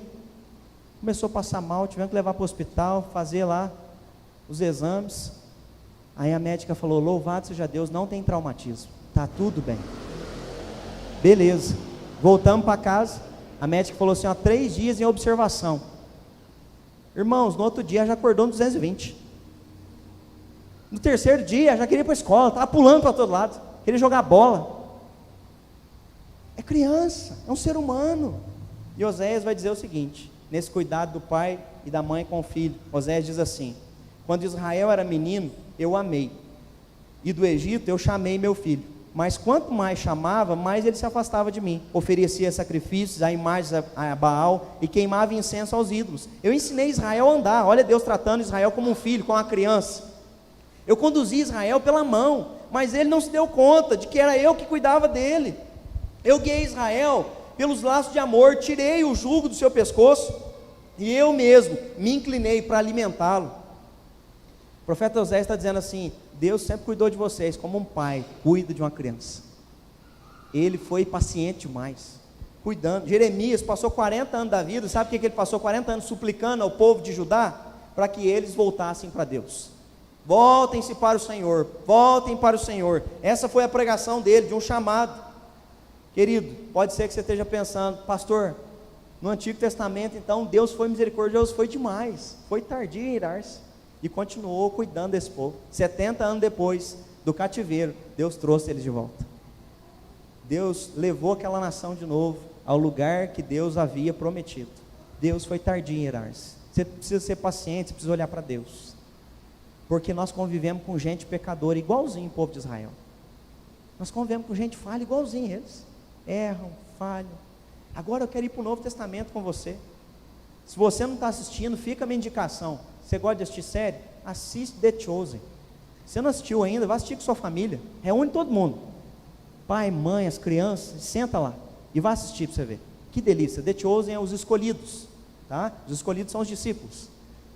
Começou a passar mal, tivemos que levar para o hospital, fazer lá os exames. Aí a médica falou: louvado seja Deus, não tem traumatismo, está tudo bem. Beleza, voltamos para casa. A médica falou assim: ó, 3 dias em observação. Irmãos, no outro dia já acordou no 220. No 3º dia já queria ir para a escola, estava pulando para todo lado, queria jogar bola. É criança, é um ser humano. E Oséias vai dizer o seguinte, nesse cuidado do pai e da mãe com o filho. Oséias diz assim: quando Israel era menino, eu amei, e do Egito eu chamei meu filho, mas quanto mais chamava, mais ele se afastava de mim. Oferecia sacrifícios a imagens a Baal, e queimava incenso aos ídolos. Eu ensinei Israel a andar. Olha Deus tratando Israel como um filho, como uma criança. Eu conduzi Israel pela mão, mas ele não se deu conta de que era eu que cuidava dele. Eu guiei Israel pelos laços de amor, tirei o jugo do seu pescoço, e eu mesmo me inclinei para alimentá-lo. O profeta Oséias está dizendo assim: Deus sempre cuidou de vocês como um pai cuida de uma criança. Ele foi paciente demais, cuidando. Jeremias passou 40 anos da vida, sabe o que ele passou 40 anos suplicando ao povo de Judá? Para que eles voltassem para Deus. Voltem-se para o Senhor, voltem para o Senhor. Essa foi a pregação dele, de um chamado. Querido, pode ser que você esteja pensando: pastor, no Antigo Testamento então Deus foi misericordioso, foi demais, foi tardio em irar-se, e continuou cuidando desse povo. 70 anos depois do cativeiro, Deus trouxe eles de volta. Deus levou aquela nação de novo ao lugar que Deus havia prometido. Deus foi tardio em irar-se. Você precisa ser paciente, você precisa olhar para Deus, porque nós convivemos com gente pecadora, igualzinho o povo de Israel. Nós convivemos com gente falha, igualzinho eles. Erram, falham. Agora eu quero ir para o Novo Testamento com você. Se você não está assistindo, fica a minha indicação. Você gosta de assistir série? Assiste The Chosen. Você não assistiu ainda, vai assistir com sua família. Reúne todo mundo. Pai, mãe, as crianças, senta lá e vai assistir para você ver. Que delícia. The Chosen é os escolhidos, tá? Os escolhidos são os discípulos.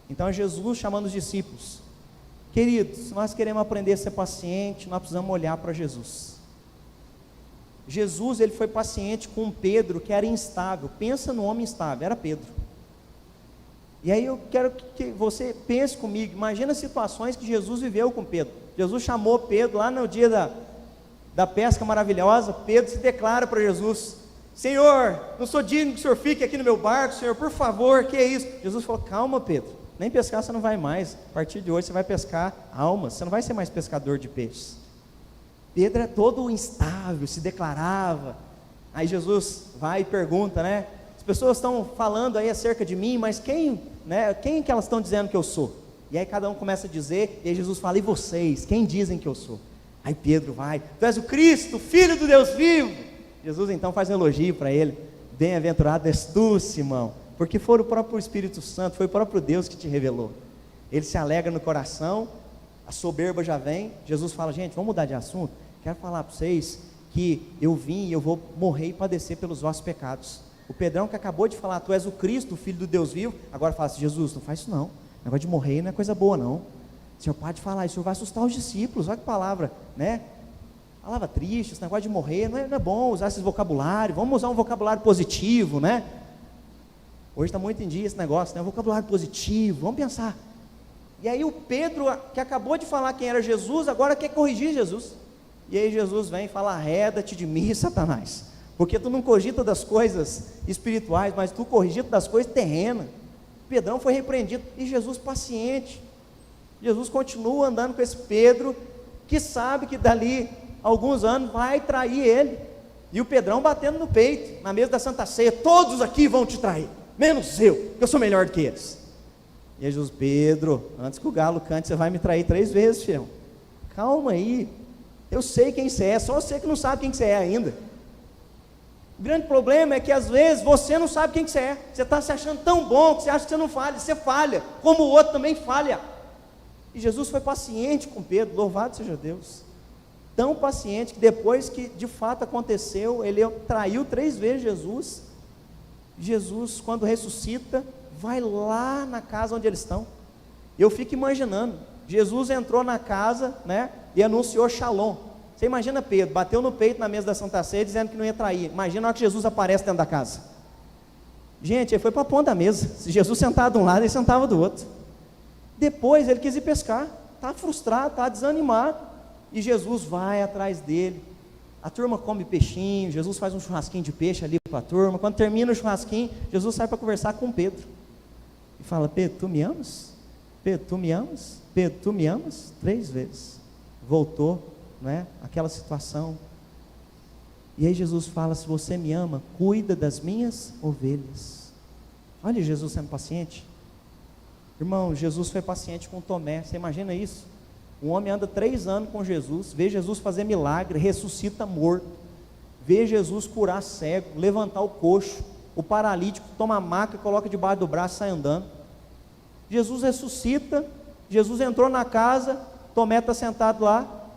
Então é Jesus chamando os discípulos. Queridos, se nós queremos aprender a ser paciente, nós precisamos olhar para Jesus. Jesus, ele foi paciente com Pedro, que era instável. Pensa no homem instável, era Pedro. E aí eu quero que você pense comigo, imagina as situações que Jesus viveu com Pedro. Jesus chamou Pedro lá no dia da pesca maravilhosa. Pedro se declara para Jesus: Senhor, não sou digno que o Senhor fique aqui no meu barco, Senhor, por favor, que é isso? Jesus falou: calma Pedro, nem pescar você não vai mais, a partir de hoje você vai pescar almas, você não vai ser mais pescador de peixes. Pedro é todo instável, se declarava. Aí Jesus vai e pergunta, né? As pessoas estão falando aí acerca de mim, mas quem que elas estão dizendo que eu sou? E aí cada um começa a dizer, e aí Jesus fala, e vocês, quem dizem que eu sou? Aí Pedro vai, tu és o Cristo, Filho do Deus vivo. Jesus então faz um elogio para ele, bem-aventurado és tu, Simão, porque foi o próprio Espírito Santo, foi o próprio Deus que te revelou. Ele se alegra no coração, a soberba já vem. Jesus fala, gente, vamos mudar de assunto, quero falar para vocês que eu vim e eu vou morrer e padecer pelos vossos pecados. O Pedrão que acabou de falar, tu és o Cristo, o Filho do Deus vivo, agora fala assim, Jesus, não faz isso não, negócio de morrer não é coisa boa não, o senhor pode falar, isso vai assustar os discípulos, olha que palavra, né? Palavra triste, esse negócio de morrer, não é bom usar esse vocabulário, vamos usar um vocabulário positivo, né? Hoje está muito em dia esse negócio, né? Vocabulário positivo, vamos pensar. E aí o Pedro, que acabou de falar quem era Jesus, agora quer corrigir Jesus. E aí Jesus vem e fala, arreda-te de mim, Satanás, porque tu não cogita das coisas espirituais, mas tu cogita das coisas terrenas. Pedrão foi repreendido, e Jesus paciente, Jesus continua andando com esse Pedro, que sabe que dali alguns anos vai trair ele, e o Pedrão batendo no peito, na mesa da Santa Ceia, todos aqui vão te trair, menos eu, que eu sou melhor do que eles. E aí Jesus, Pedro, antes que o galo cante, você vai me trair 3 vezes, filhão, calma aí, eu sei quem você é, só você que não sabe quem você é ainda. O grande problema é que às vezes você não sabe quem que você é, você está se achando tão bom, que você acha que você não falha, você falha, como o outro também falha. E Jesus foi paciente com Pedro, louvado seja Deus, tão paciente, que depois que de fato aconteceu, ele traiu 3 vezes Jesus. Jesus, quando ressuscita, vai lá na casa onde eles estão. Eu fico imaginando, Jesus entrou na casa, né, e anunciou Shalom. Você imagina Pedro, bateu no peito na mesa da Santa Ceia, dizendo que não ia trair. Imagina a hora que Jesus aparece dentro da casa. Gente, ele foi para a ponta da mesa. Se Jesus sentava de um lado, ele sentava do outro. Depois ele quis ir pescar, está frustrado, está desanimado, e Jesus vai atrás dele. A turma come peixinho, Jesus faz um churrasquinho de peixe ali para a turma. Quando termina o churrasquinho, Jesus sai para conversar com Pedro e fala, Pedro, tu me amas? Pedro, tu me amas? Pedro, tu me amas? 3 vezes, voltou, não é? Aquela situação, e aí Jesus fala, se você me ama, cuida das minhas ovelhas. Olha Jesus sendo paciente, irmão. Jesus foi paciente com Tomé, você imagina isso? Um homem anda 3 anos com Jesus, vê Jesus fazer milagre, ressuscita morto, vê Jesus curar cego, levantar o coxo, o paralítico toma a maca, coloca debaixo do braço e sai andando. Jesus ressuscita, Jesus entrou na casa, Tomé está sentado lá,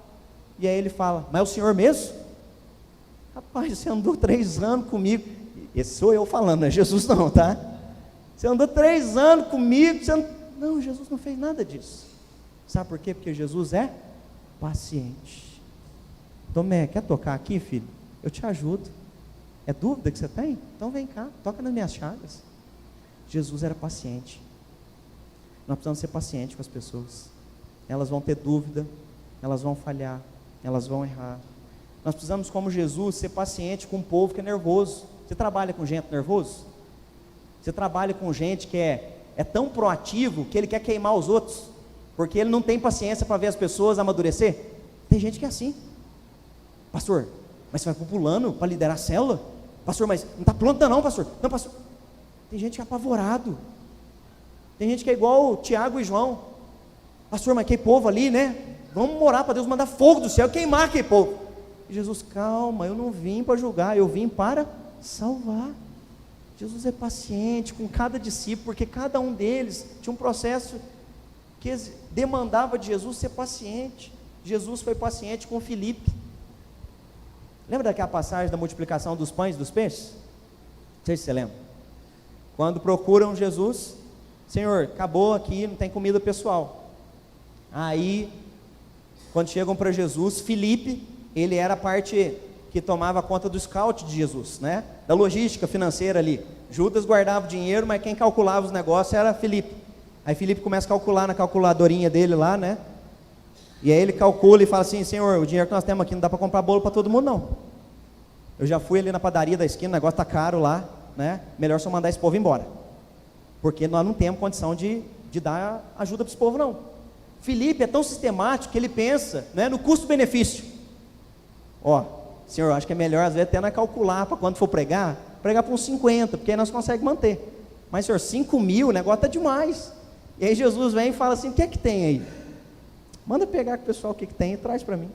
e aí ele fala, mas é o senhor mesmo? Rapaz, você andou 3 anos comigo, esse sou eu falando, não é Jesus não, tá? Você andou 3 anos comigo, não, Jesus não fez nada disso. Sabe por quê? Porque Jesus é paciente. Tomé, quer tocar aqui, filho? Eu te ajudo. É dúvida que você tem? Então vem cá, toca nas minhas chagas. Jesus era paciente. Nós precisamos ser pacientes com as pessoas. Elas vão ter dúvida, elas vão falhar, elas vão errar. Nós precisamos, como Jesus, ser paciente com um povo que é nervoso. Você trabalha com gente nervoso? Você trabalha com gente que é tão proativo que ele quer queimar os outros, porque ele não tem paciência para ver as pessoas amadurecer? Tem gente que é assim. Pastor, mas você vai para o plano para liderar a célula? Pastor, mas não está pronta não, pastor. Não, pastor. Tem gente que é apavorado. Tem gente que é igual o Tiago e João. Pastor, mas aquele povo ali, né? Vamos orar para Deus mandar fogo do céu, queimar aquele povo. E Jesus, calma, eu não vim para julgar, eu vim para salvar. Jesus é paciente com cada discípulo, porque cada um deles tinha um processo que demandava de Jesus ser paciente. Jesus foi paciente com Filipe. Lembra daquela passagem da multiplicação dos pães e dos peixes? Não sei se você lembra. Quando procuram Jesus, Senhor, acabou aqui, não tem comida pessoal. Aí, quando chegam para Jesus, Filipe, ele era a parte que tomava conta do scout de Jesus, né? Da logística financeira ali. Judas guardava o dinheiro, mas quem calculava os negócios era Filipe. Aí Filipe começa a calcular na calculadorinha dele lá, né? E aí ele calcula e fala assim, Senhor, o dinheiro que nós temos aqui não dá para comprar bolo para todo mundo não. Eu já fui ali na padaria da esquina, o negócio está caro lá, né? Melhor só mandar esse povo embora, porque nós não temos condição de de dar ajuda para esse povo, não. Filipe é tão sistemático que ele pensa, né, no custo-benefício. Senhor, acho que é melhor às vezes até nós calcular para quando for pregar para uns 50, porque aí nós conseguimos manter. Mas, Senhor, 5 mil, o negócio está demais. E aí Jesus vem e fala assim: o que é que tem aí? Manda pegar com o pessoal o que tem e traz para mim.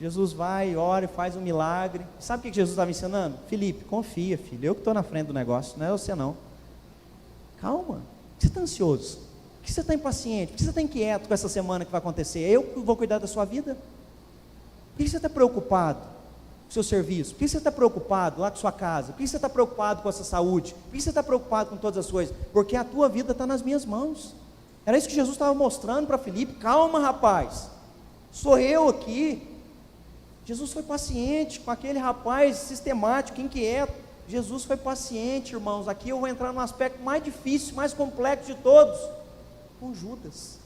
Jesus vai, ora e faz um milagre. Sabe o que Jesus estava ensinando? Filipe, confia, filho, eu que estou na frente do negócio, não é você não. Calma, por que você está ansioso? Por que você está impaciente? Por que você está inquieto com essa semana que vai acontecer? Eu vou cuidar da sua vida? Por que você está preocupado com o seu serviço? Por que você está preocupado lá com a sua casa? Por que você está preocupado com a sua saúde? Por que você está preocupado com todas as coisas? Porque a tua vida está nas minhas mãos. Era isso que Jesus estava mostrando para Filipe. Calma, rapaz, sou eu aqui. Jesus foi paciente com aquele rapaz sistemático, inquieto. Jesus foi paciente, irmãos. Aqui eu vou entrar no aspecto mais difícil, mais complexo de todos, com Judas.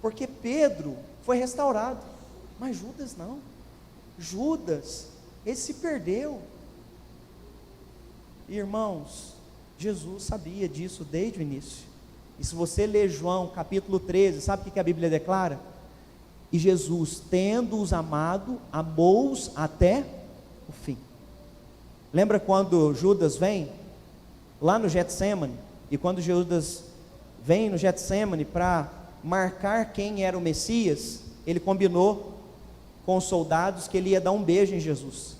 Porque Pedro foi restaurado, mas Judas não. Judas, ele se perdeu. Irmãos, Jesus sabia disso desde o início. E se você ler João capítulo 13, sabe o que a Bíblia declara? E Jesus, tendo-os amado, amou-os até o fim. Lembra quando Judas vem lá no Getsêmani? E quando Judas vem no Getsêmani para marcar quem era o Messias, ele combinou com os soldados que ele ia dar um beijo em Jesus.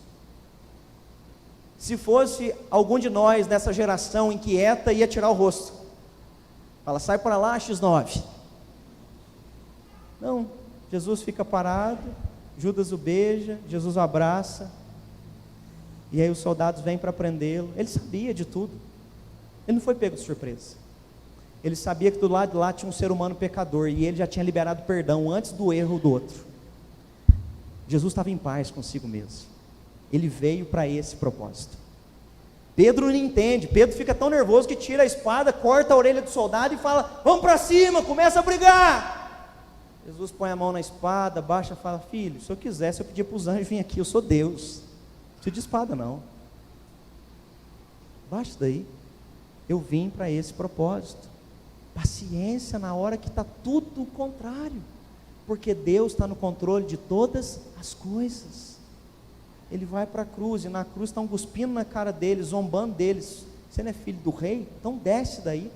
Se fosse algum de nós nessa geração inquieta, ia tirar o rosto. Fala, sai para lá, X9. Não, Jesus fica parado, Judas o beija, Jesus o abraça, e aí os soldados vêm para prendê-lo. Ele sabia de tudo, ele não foi pego de surpresa. Ele sabia que do lado de lá tinha um ser humano pecador, e ele já tinha liberado perdão antes do erro do outro. Jesus estava em paz consigo mesmo, ele veio para esse propósito. Pedro não entende, Pedro fica tão nervoso que tira a espada, corta a orelha do soldado e fala, vamos para cima, começa a brigar. Jesus põe a mão na espada, baixa e fala, filho, se eu quisesse eu pedia para os anjos virem aqui, eu sou Deus, não preciso de espada não, baixa daí, eu vim para esse propósito. Paciência na hora que está tudo o contrário, porque Deus está no controle de todas as coisas. Ele vai para a cruz, e na cruz estão cuspindo na cara deles, zombando deles, você não é filho do rei? Então desce daí.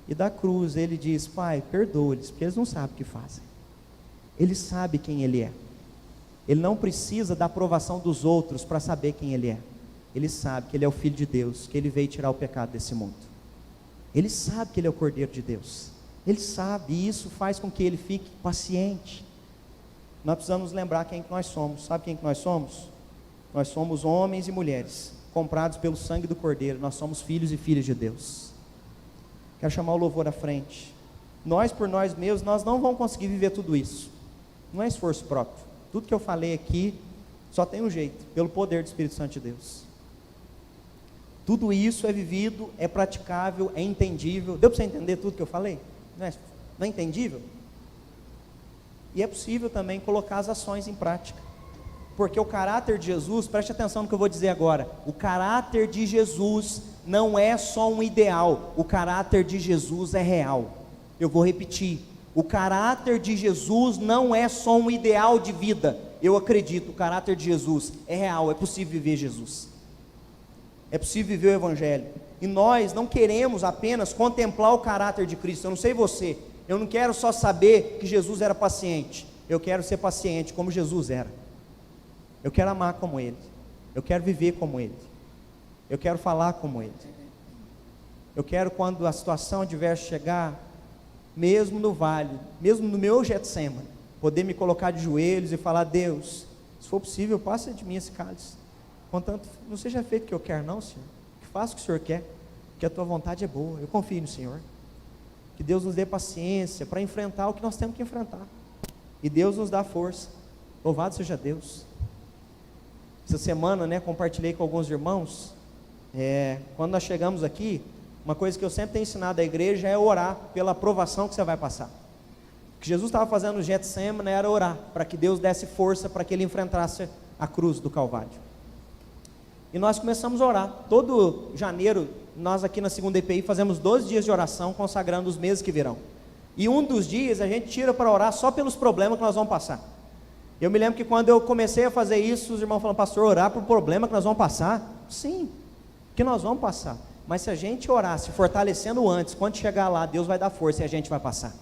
E da cruz ele diz, pai, perdoa-lhes, porque eles não sabem o que fazem. Ele sabe quem ele é. Ele não precisa da aprovação dos outros para saber quem ele é. Ele sabe que ele é o Filho de Deus, que ele veio tirar o pecado desse mundo. Ele sabe que ele é o Cordeiro de Deus. Ele sabe, e isso faz com que ele fique paciente. Nós precisamos lembrar quem que nós somos. Sabe quem que nós somos? Nós somos homens e mulheres, comprados pelo sangue do Cordeiro. Nós somos filhos e filhas de Deus. Quero chamar o louvor à frente. Nós por nós mesmos, nós não vamos conseguir viver tudo isso. Não é esforço próprio. Tudo que eu falei aqui, só tem um jeito, pelo poder do Espírito Santo de Deus. Tudo isso é vivido, é praticável, é entendível. Deu para você entender tudo que eu falei? Não é entendível? E é possível também colocar as ações em prática. Porque o caráter de Jesus, preste atenção no que eu vou dizer agora, o caráter de Jesus não é só um ideal, o caráter de Jesus é real. Eu vou repetir, o caráter de Jesus não é só um ideal de vida, eu acredito, o caráter de Jesus é real, é possível viver Jesus, é possível viver o Evangelho, e nós não queremos apenas contemplar o caráter de Cristo. Eu não sei você, eu não quero só saber que Jesus era paciente, eu quero ser paciente como Jesus era. Eu quero amar como Ele, eu quero viver como Ele, eu quero falar como Ele, eu quero, quando a situação adversa chegar, mesmo no vale, mesmo no meu Getsêmani, poder me colocar de joelhos e falar, Deus, se for possível, passa de mim esse cálice, contanto, não seja feito o que eu quero não, Senhor, que faça o que o Senhor quer, porque a Tua vontade é boa, eu confio no Senhor, que Deus nos dê paciência para enfrentar o que nós temos que enfrentar, e Deus nos dá força, louvado seja Deus. Essa semana, compartilhei com alguns irmãos, quando nós chegamos aqui, uma coisa que eu sempre tenho ensinado à igreja é orar pela aprovação que você vai passar. O que Jesus estava fazendo no Getsêmani era orar, para que Deus desse força para que ele enfrentasse a cruz do Calvário. E nós começamos a orar, todo janeiro nós aqui na segunda EPI fazemos 12 dias de oração, consagrando os meses que virão. E um dos dias a gente tira para orar só pelos problemas que nós vamos passar. Eu me lembro que quando eu comecei a fazer isso, os irmãos falaram: pastor, orar por problema que nós vamos passar? Sim, que nós vamos passar. Mas se a gente orar, se fortalecendo antes, quando chegar lá, Deus vai dar força e a gente vai passar.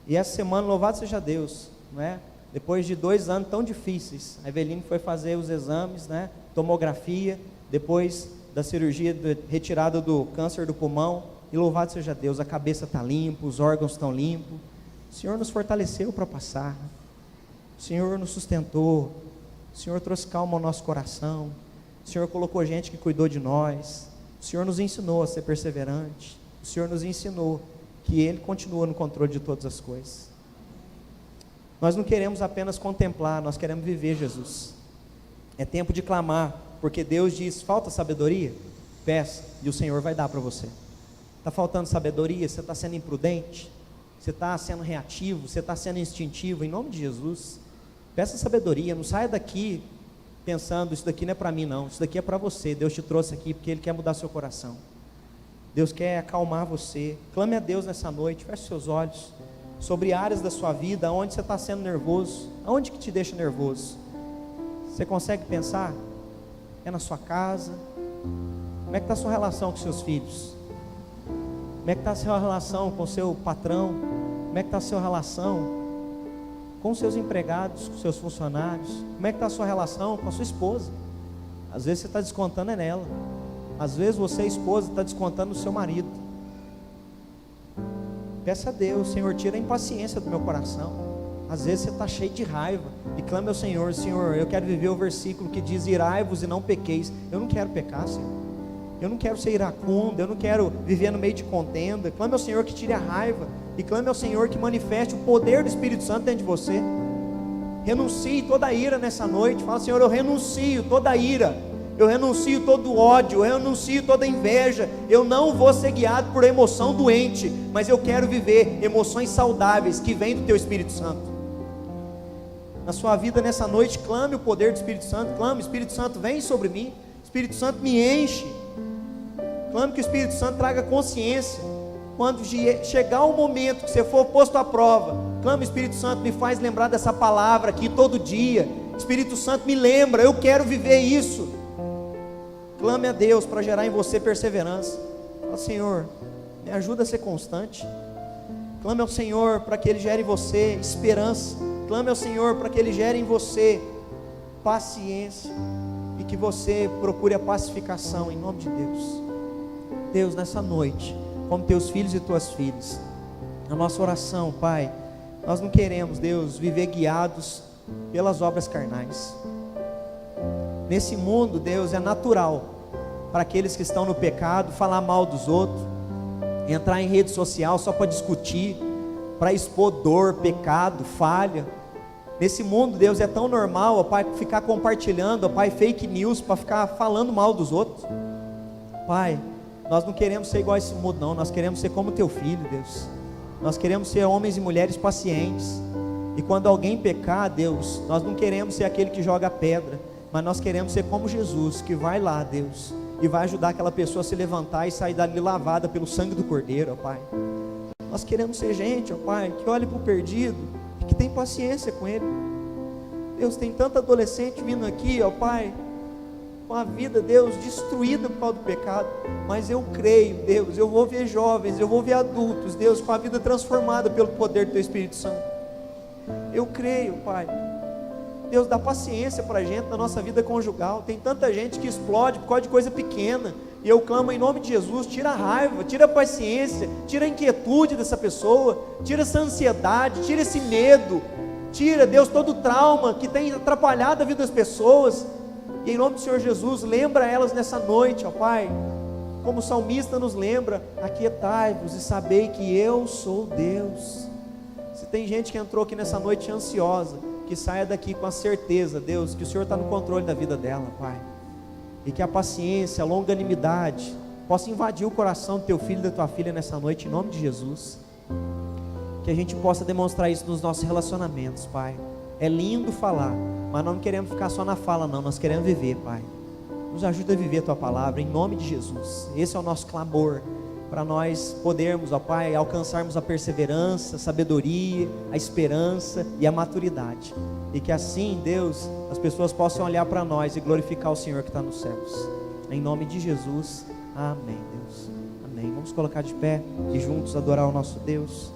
E essa semana, louvado seja Deus, não é? Depois de 2 anos tão difíceis, a Eveline foi fazer os exames, né? Tomografia, depois da cirurgia de retirada do câncer do pulmão, e louvado seja Deus, a cabeça está limpa, os órgãos estão limpos. O Senhor nos fortaleceu para passar, o Senhor nos sustentou, o Senhor trouxe calma ao nosso coração, o Senhor colocou gente que cuidou de nós, o Senhor nos ensinou a ser perseverante, o Senhor nos ensinou que Ele continua no controle de todas as coisas. Nós não queremos apenas contemplar, nós queremos viver Jesus. É tempo de clamar, porque Deus diz: falta sabedoria? Peça, e o Senhor vai dar para você. Está faltando sabedoria? Você está sendo imprudente? Você está sendo reativo? Você está sendo instintivo? Em nome de Jesus, peça sabedoria. Não saia daqui pensando: isso daqui não é para mim não, isso daqui é para você. Deus te trouxe aqui porque Ele quer mudar seu coração. Deus quer acalmar você. Clame a Deus nessa noite, feche seus olhos, sobre áreas da sua vida, onde você está sendo nervoso, aonde que te deixa nervoso. Você consegue pensar? É na sua casa? Como é que está a sua relação com seus filhos? Como é que está a sua relação com o seu patrão? Como é que está a sua relação com os seus empregados, com os seus funcionários? Como é que está a sua relação com a sua esposa? Às vezes você está descontando nela. Às vezes você, esposa, está descontando no seu marido. Peça a Deus: Senhor, tira a impaciência do meu coração. Às vezes você está cheio de raiva e clame ao Senhor: Senhor, eu quero viver o versículo que diz: irai-vos e não pequeis. Eu não quero pecar, Senhor. Eu não quero ser iracundo, eu não quero viver no meio de contenda. Clame ao Senhor que tire a raiva, e clame ao Senhor que manifeste o poder do Espírito Santo dentro de você. Renuncie toda a ira nessa noite. Fala: Senhor, eu renuncio toda a ira, eu renuncio todo o ódio, eu renuncio toda a inveja. Eu não vou ser guiado por emoção doente, mas eu quero viver emoções saudáveis que vêm do Teu Espírito Santo. Na sua vida nessa noite, clame o poder do Espírito Santo. Clame: Espírito Santo, vem sobre mim. Espírito Santo, me enche. Clame que o Espírito Santo traga consciência. Quando chegar o momento que você for posto à prova, clame: Espírito Santo, me faz lembrar dessa palavra aqui todo dia. Espírito Santo, me lembra, eu quero viver isso. Clame a Deus para gerar em você perseverança. Fala: Senhor, me ajuda a ser constante. Clame ao Senhor para que Ele gere em você esperança. Clame ao Senhor para que Ele gere em você paciência, e que você procure a pacificação em nome de Deus. Deus, nessa noite, como Teus filhos e Tuas filhas, a nossa oração, Pai, nós não queremos, Deus, viver guiados pelas obras carnais. Nesse mundo, Deus, é natural para aqueles que estão no pecado falar mal dos outros, entrar em rede social só para discutir, para expor dor, pecado, falha. Nesse mundo, Deus, é tão normal, ó Pai, ficar compartilhando, ó Pai, fake news, para ficar falando mal dos outros. Pai, nós não queremos ser igual a esse mundo não, nós queremos ser como Teu Filho, Deus. Nós queremos ser homens e mulheres pacientes, e quando alguém pecar, Deus, nós não queremos ser aquele que joga pedra, mas nós queremos ser como Jesus, que vai lá, Deus, e vai ajudar aquela pessoa a se levantar e sair dali lavada pelo sangue do Cordeiro, ó Pai. Nós queremos ser gente, ó Pai, que olhe para o perdido e que tem paciência com ele. Deus, tem tanto adolescente vindo aqui, ó Pai, com a vida, Deus, destruída por causa do pecado, mas eu creio, Deus, eu vou ver jovens, eu vou ver adultos, Deus, com a vida transformada pelo poder do Teu Espírito Santo. Eu creio, Pai. Deus, dá paciência para a gente na nossa vida conjugal. Tem tanta gente que explode por causa de coisa pequena, e eu clamo em nome de Jesus: tira a raiva, tira a paciência, tira a inquietude dessa pessoa, tira essa ansiedade, tira esse medo, tira, Deus, todo o trauma que tem atrapalhado a vida das pessoas. E em nome do Senhor Jesus, lembra elas nessa noite, ó Pai, como o salmista nos lembra: aquietai-vos e sabei que eu sou Deus. Se tem gente que entrou aqui nessa noite ansiosa, que saia daqui com a certeza, Deus, que o Senhor está no controle da vida dela, Pai, e que a paciência, a longanimidade possa invadir o coração do Teu filho e da Tua filha nessa noite, em nome de Jesus. Que a gente possa demonstrar isso nos nossos relacionamentos, Pai. É lindo falar, mas nós não queremos ficar só na fala não, nós queremos viver, Pai. Nos ajuda a viver a Tua palavra, em nome de Jesus. Esse é o nosso clamor, para nós podermos, ó Pai, alcançarmos a perseverança, a sabedoria, a esperança e a maturidade. E que assim, Deus, as pessoas possam olhar para nós e glorificar o Senhor que está nos céus. Em nome de Jesus, amém, Deus. Amém. Vamos colocar de pé e juntos adorar o nosso Deus.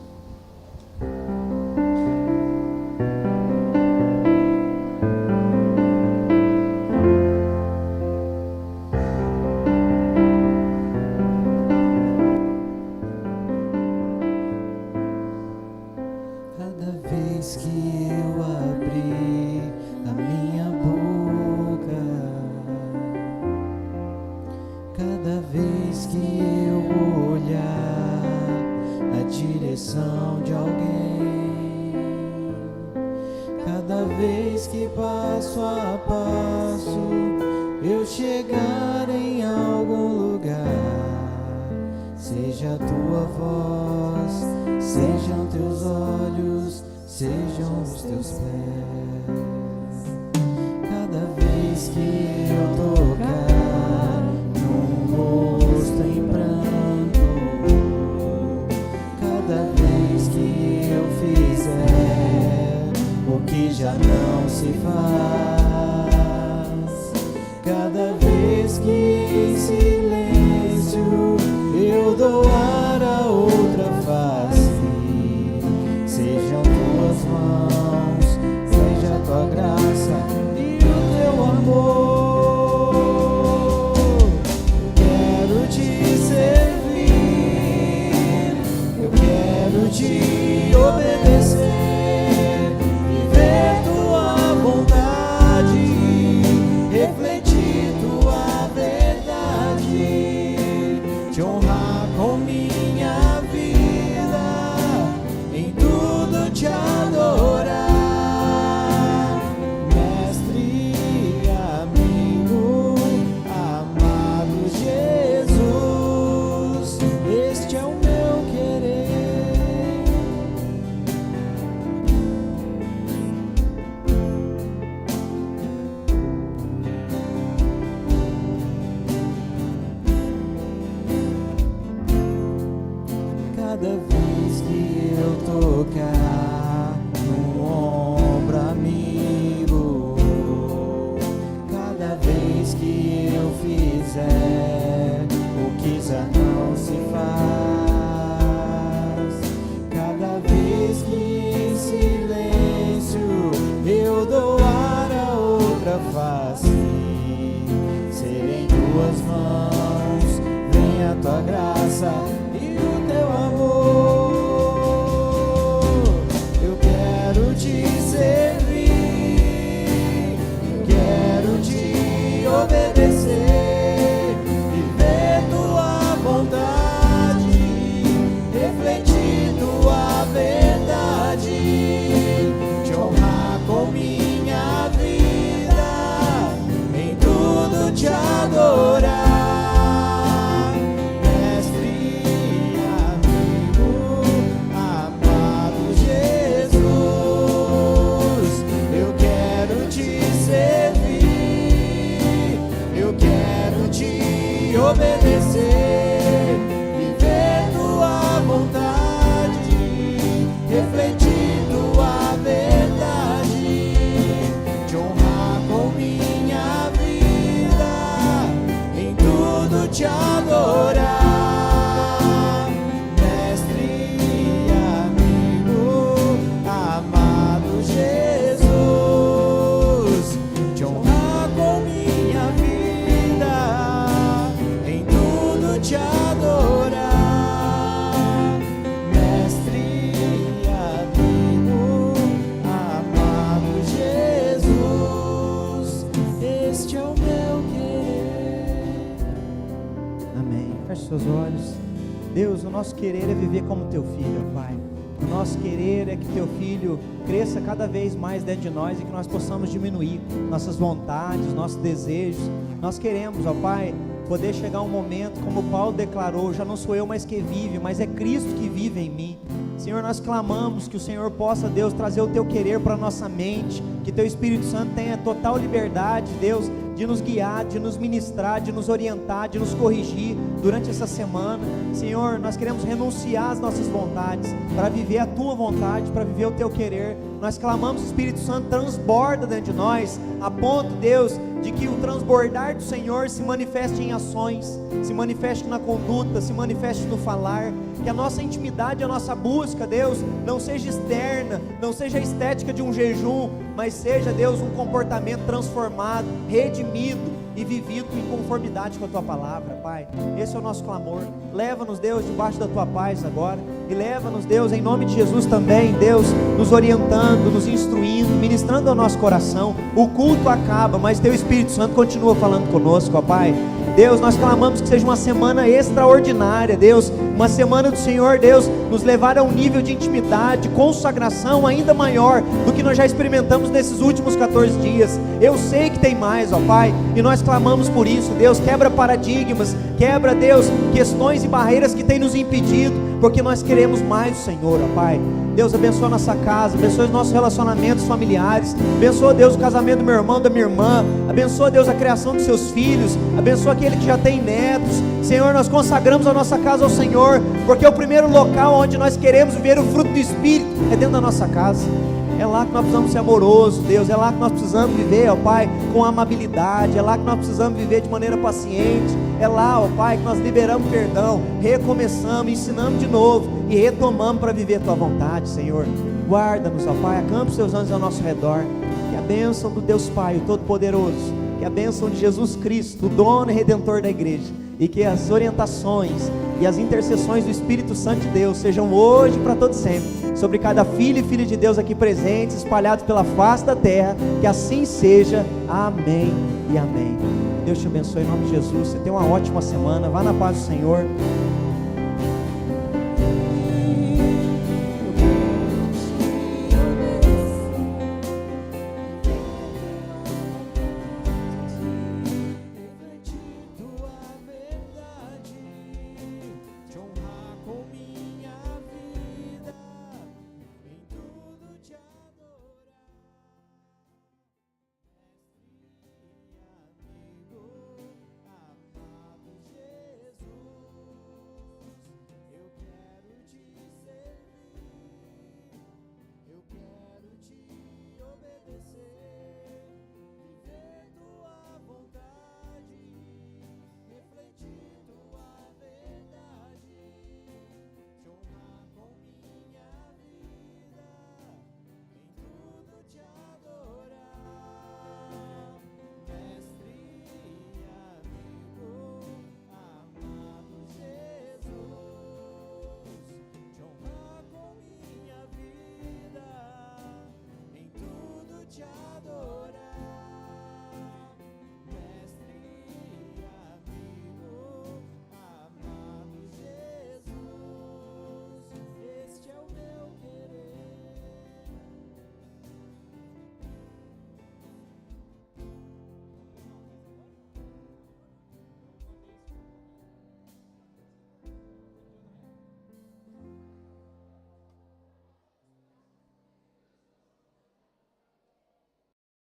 Deus, o nosso querer é viver como Teu Filho, Pai. O nosso querer é que Teu Filho cresça cada vez mais dentro de nós e que nós possamos diminuir nossas vontades, nossos desejos. Nós queremos, ó Pai, poder chegar um momento, como Paulo declarou, já não sou eu mais que vive, mas é Cristo que vive em mim. Senhor, nós clamamos que o Senhor possa, Deus, trazer o Teu querer para a nossa mente, que Teu Espírito Santo tenha total liberdade, Deus, de nos guiar, de nos ministrar, de nos orientar, de nos corrigir durante essa semana. Senhor, nós queremos renunciar às nossas vontades, para viver a Tua vontade, para viver o Teu querer. Nós clamamos, Espírito Santo, transborda dentro de nós, a ponto, Deus, de que o transbordar do Senhor se manifeste em ações, se manifeste na conduta, se manifeste no falar. Que a nossa intimidade, a nossa busca, Deus, não seja externa, não seja a estética de um jejum, mas seja, Deus, um comportamento transformado, redimido e vivido em conformidade com a Tua palavra, Pai. Esse é o nosso clamor. Leva-nos, Deus, debaixo da Tua paz agora, e leva-nos, Deus, em nome de Jesus também, Deus, nos orientando, nos instruindo, ministrando ao nosso coração. O culto acaba, mas Teu Espírito Santo continua falando conosco, ó Pai. Deus, nós clamamos que seja uma semana extraordinária, Deus, uma semana do Senhor, Deus, nos levar a um nível de intimidade, consagração ainda maior do que nós já experimentamos nesses últimos 14 dias. Eu sei que tem mais, ó Pai, e nós clamamos por isso. Deus, quebra paradigmas, quebra, Deus, questões e barreiras que têm nos impedido, porque nós queremos mais do Senhor, ó Pai. Deus, abençoa a nossa casa, abençoa os nossos relacionamentos familiares, abençoa, Deus, o casamento do meu irmão, da minha irmã, abençoa, Deus, a criação dos seus filhos, abençoa aquele que já tem netos. Senhor, nós consagramos a nossa casa ao Senhor, porque o primeiro local onde nós queremos ver o fruto do Espírito é dentro da nossa casa. É lá que nós precisamos ser amorosos, Deus, é lá que nós precisamos viver, ó Pai, com amabilidade, é lá que nós precisamos viver de maneira paciente, é lá, ó Pai, que nós liberamos perdão, recomeçamos, ensinamos de novo e retomamos para viver a Tua vontade, Senhor. Guarda-nos, ó Pai, acampa os Teus anjos ao nosso redor, que a bênção do Deus Pai, o Todo-Poderoso, que a bênção de Jesus Cristo, o dono e redentor da igreja, e que as orientações e as intercessões do Espírito Santo de Deus sejam hoje para todo sempre, sobre cada filho e filha de Deus aqui presentes, espalhados pela face da terra, que assim seja. Amém e amém. Deus te abençoe em nome de Jesus. Você tenha uma ótima semana, vá na paz do Senhor.